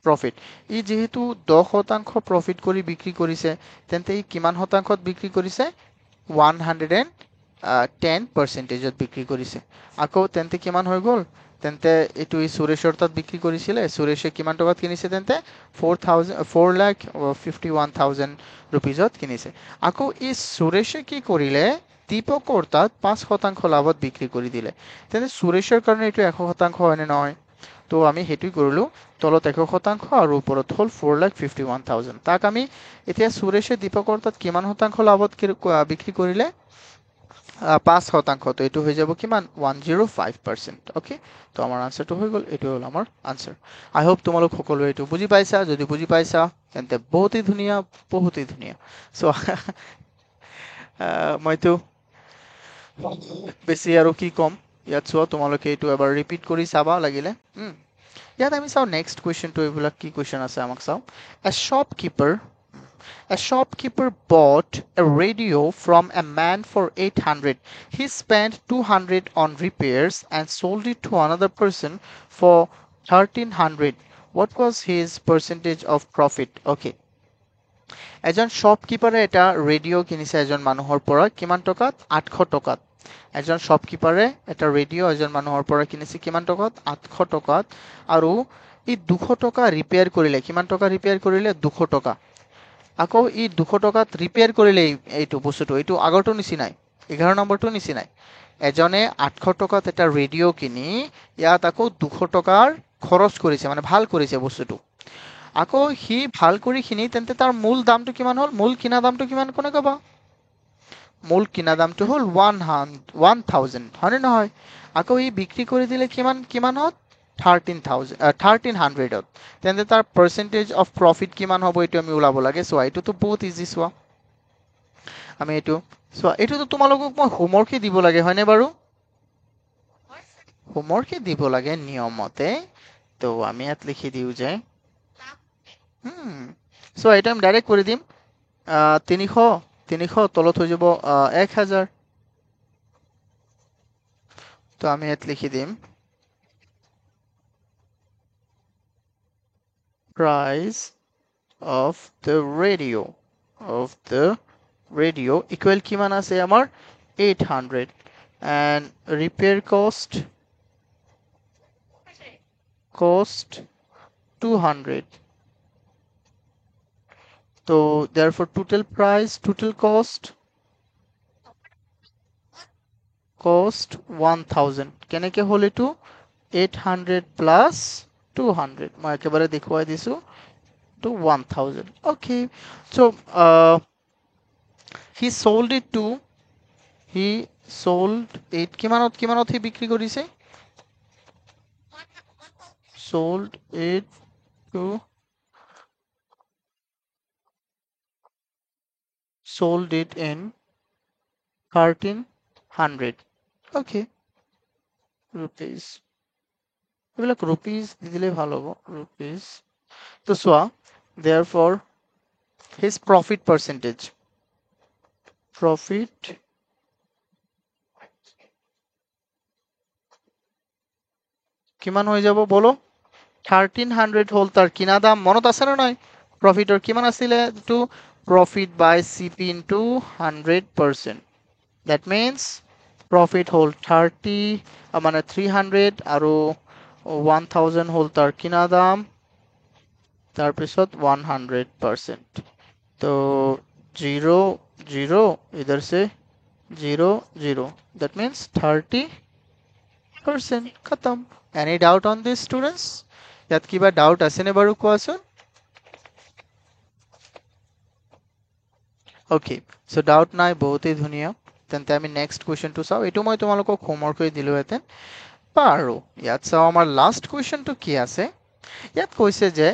প্ৰফিট ই যেহেতু 10% প্ৰফিট কৰি বিক্ৰী কৰিছে তেন্তে ই কিমান শতাংশত বিক্ৰী কৰিছে 110 10%ত বিক্ৰী কৰিছে আকৌ তেন্তে কিমান হৈ গ'ল তেন্তে এইটো এই সুৰেশৰ তাত বিক্ৰী কৰিছিলে সুৰেশে কিমান টকাত কিনিছে তেন্তে 4,51,000 ৰুপিজত কিনিছে আকৌ এই সুৰেশে কি কৰিলে দীপকৰ তাত 5% লাভত বিক্ৰী কৰি দিলে তেন্তে সুৰেশৰ কাৰণে এইটো 100% হয়নে নহয় তো আমি হেতুই কৰিলো তলত 100% আৰু ওপৰত হল 4,51,000 তাক আমি এতিয়া সুৰেশে দীপকৰ তাত কিমান শতাংশ লাভত বিক্ৰী কৰিলে 5% তো এইটো হৈ যাব কিমান 105% ওকে তো আমাৰ আনসাৰটো হৈ গ'ল এইটো হ'ল আমাৰ আনসাৰ আই হোপ তোমালোক সকলোৱে এইটো বুজি পাইছা যদি বুজি পাইছা তেন্তে বহুতেই ধুনীয়া সো মইতো বেছি আৰু কি কম ইয়াত চোৱা তোমালোকে এইটো এবাৰ ৰিপিট কৰি চাবা লাগিলে ইয়াত আমি চাওঁ নেক্সট কুৱেশ্যনটো এইবিলাক কি কুৱেশ্যন আছে আমাক চাওঁ A shopkeeper bought a radio from a man for 800. He spent 200 on repairs and sold it to another person for 1300. What was his percentage of profit? Okay. এজন শ্বপকিপাৰে এটা ৰেডিঅ' কিনিছে এজন মানুহৰ পৰা কিমান টকাত 800 টকাত এজন শ্বপকিপাৰে এটা ৰেডিঅ' এজন মানুহৰ পৰা কিনিছে কিমান টকাত 800 টকাত আৰু ই 200 টকা ৰিপেয়াৰ কৰিলে কিমান টকা ৰিপেয়াৰ কৰিলে 200 টকা আকৌ ই 200 টকাত ৰিপেয়াৰ কৰিলে এইটো বস্তুটো এইটো আগৰটো নিচিনাই 11 নম্বৰটো নিচিনাই এজনে 800 টকাত এটা ৰেডিঅ' কিনি ইয়াত আকৌ 200 টকাৰ খৰচ কৰিছে মানে ভাল কৰিছে বস্তুটো আকৌ হি ভাল কৰি খিনি তেন্তে তাৰ মূল দামটো কিমান হ'ল মূল কিনা দামটো কিমান কোনে কবা মূল কিনা দামটো হ'ল 1000 হয়নে নহয় আকৌ ই বিক্ৰী কৰি দিলে কিমানত 1300ত তেন্তে তাৰ পার্সেন্টেজ অফ প্রফিট কিমান হ'ব এইটো আমি ওলাব লাগে সো এইটোতো বহুত ইজি চোৱা আমি এইটো সো এইটোতো তোমালোকক মই হোমৱৰ্কই দিব লাগে হয়নে বাৰু হোমৱৰ্কই দিব লাগে নিয়মতে তো আমি ইয়াত লিখি দিও যে সো এটা আমি ডাইরেক্ট করে দিম 300 তলত হৈ যাব 1000 তো আমি ইয়াত লিখি দিম price of the radio equal কিমান আছে আমার 800 and repair cost 200 so therefore total cost 1000 কেনেকে হল এটো 800 plus 200 মই একেবারে দেখুৱাই দিছো to 1000 okay so he sold it কিমানত হি বিক্ৰী কৰিছে sold it to 1300 okay rupees এবিলাক rupees দি দিলে ভাল হ'ব rupees তো চোৱা therefore his profit percentage কিমান হৈ যাব বলো 1300 হল তাৰ কিনা দাম মনত আছে না নাই প্ৰফিটৰ কিমান আছিল to profit by CP into 100%. That means profit হল 30 মানে 300 আৰু 1000 হল তাৰ কিনা দাম তাৰপিছত 100%. তো 0 0 इधर से 0 0 that means 30% खत्म. Any doubt on this students? ইয়াত কিবা ডাউট আছে নে বাৰু কোৱাচোন Okay, so doubt নাই বহুতেই ধুনীয়া তেন্তে আমি নেক্সট কুৱেশ্যনটো চাওঁ এইটো মই তোমালোকক হোমৱৰ্ক কৰি দিলো হেতেন বাৰু ইয়াত চাওঁ আমাৰ লাষ্ট কুৱেশ্যনটো কি আছে ইয়াত কৈছে যে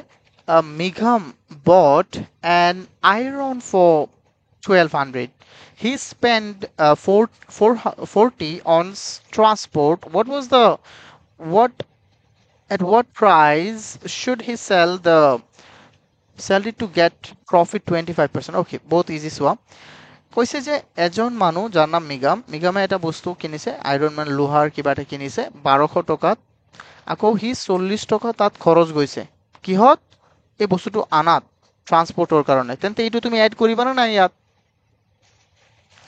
Megham bought an iron for 1200 he spent 40 on transport at what price should he sell it to get profit 25%. Okay, both easy চোৱা কৈছে যে এজন মানুহ যাৰ নাম মিগামে এটা বস্তু কিনিছে আইৰন মান লোহাৰ কিবা এটা কিনিছে 1200 টকাত আকৌ হি 40 টকা তাত খৰচ গৈছে কিহত এই বস্তুটো আনাত ট্ৰান্সপোৰ্টৰ কাৰণে তেন্তে এইটো তুমি এড কৰিবা না নাই ইয়াত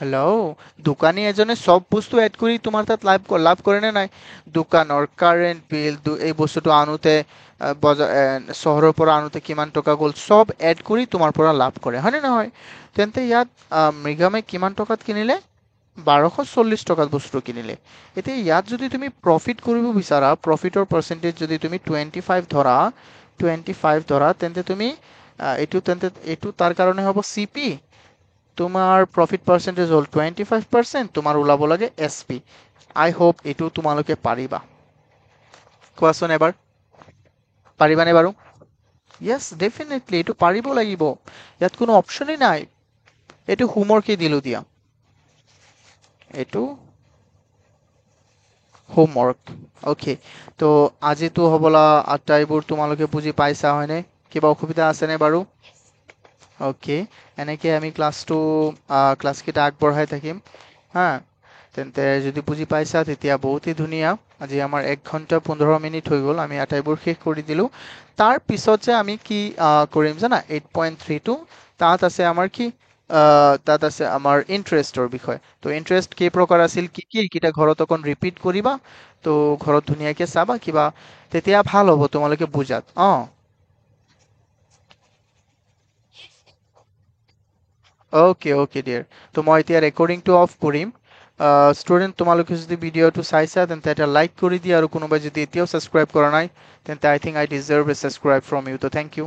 হেল্ল', দোকানী এজনে চব বস্তু এড কৰি তোমাৰ তাত লাভ কৰে নে নাই? দোকানৰ কাৰেণ্ট বিল, এই বস্তুটো আনোতে চহৰৰ পৰা আনোতে কিমান টকা গ'ল, চব এড কৰি তোমাৰ পৰা লাভ কৰে, হয়নে নহয়? তেন্তে ইয়াত মৃগামে কিমান টকাত কিনিলে? 1240 টকাত বস্তু কিনিলে। এতিয়া ইয়াত যদি তুমি প্ৰফিট কৰিব বিচাৰা, প্ৰফিটৰ পাৰ্চেন্টেজ যদি তুমি 25 ধৰা, তেন্তে তুমি এইটো তাৰ কাৰণে হ'ব চিপি। তোমাৰ প্ৰফিট পাৰ্চেন্টেজ হ'ল 25%, তোমাৰ ওলাব লাগে এছপি। আই হোপ এইটো তোমালোকে পাৰিবা। কোৱাচোন এবাৰ, পাৰিবানে বাৰু? য়েছ, ডেফিনেটলি এইটো পাৰিব লাগিব, ইয়াত কোনো অপশ্যনেই নাই। এইটো হোমৱৰ্কেই দিলোঁ দিয়া, এইটো হোমৱৰ্ক। অ'কে, তো আজিতো হ'বলা আটাইবোৰ তোমালোকে বুজি পাইছা, হয়নে? কিবা অসুবিধা আছেনে বাৰু? অ'কে, এনেকে আমি ক্লাছকেইটা আগবঢ়াই থাকিম হা। তেন্তে যদি বুজি পাইছা তেতিয়া বহুতেই ধুনীয়া। আজি আমাৰ 1 ঘণ্টা 15 মিনিট হৈ গ'ল, আমি আটাইবোৰ শেষ কৰি দিলোঁ। তাৰ পিছত যে আমি কি কৰিম জানা, 8.32 তাত আছে আমাৰ কি, তাত আছে আমাৰ ইণ্টাৰেষ্টৰ বিষয়। তো ইণ্টাৰেষ্ট কেই প্ৰকাৰ আছিল, কি কি, এইকেইটা ঘৰত অকণ ৰিপিট কৰিবা। তো ঘৰত ধুনীয়াকে চাবা কিবা, তেতিয়া ভাল হ'ব তোমালোকে বুজাত। অ'কে অ'কে ডিয়াৰ, তো মই এতিয়া ৰেকৰ্ডিংটো অফ কৰিম। ষ্টুডেণ্ট, তোমালোকে যদি ভিডিঅ'টো চাইছা তেন্তে এটা লাইক কৰি দিয়া, আৰু কোনোবাই যদি এতিয়াও ছাবস্ক্ৰাইব কৰা নাই তেন্তে I think I deserve a subscribe from you, তো থেংক ইউ।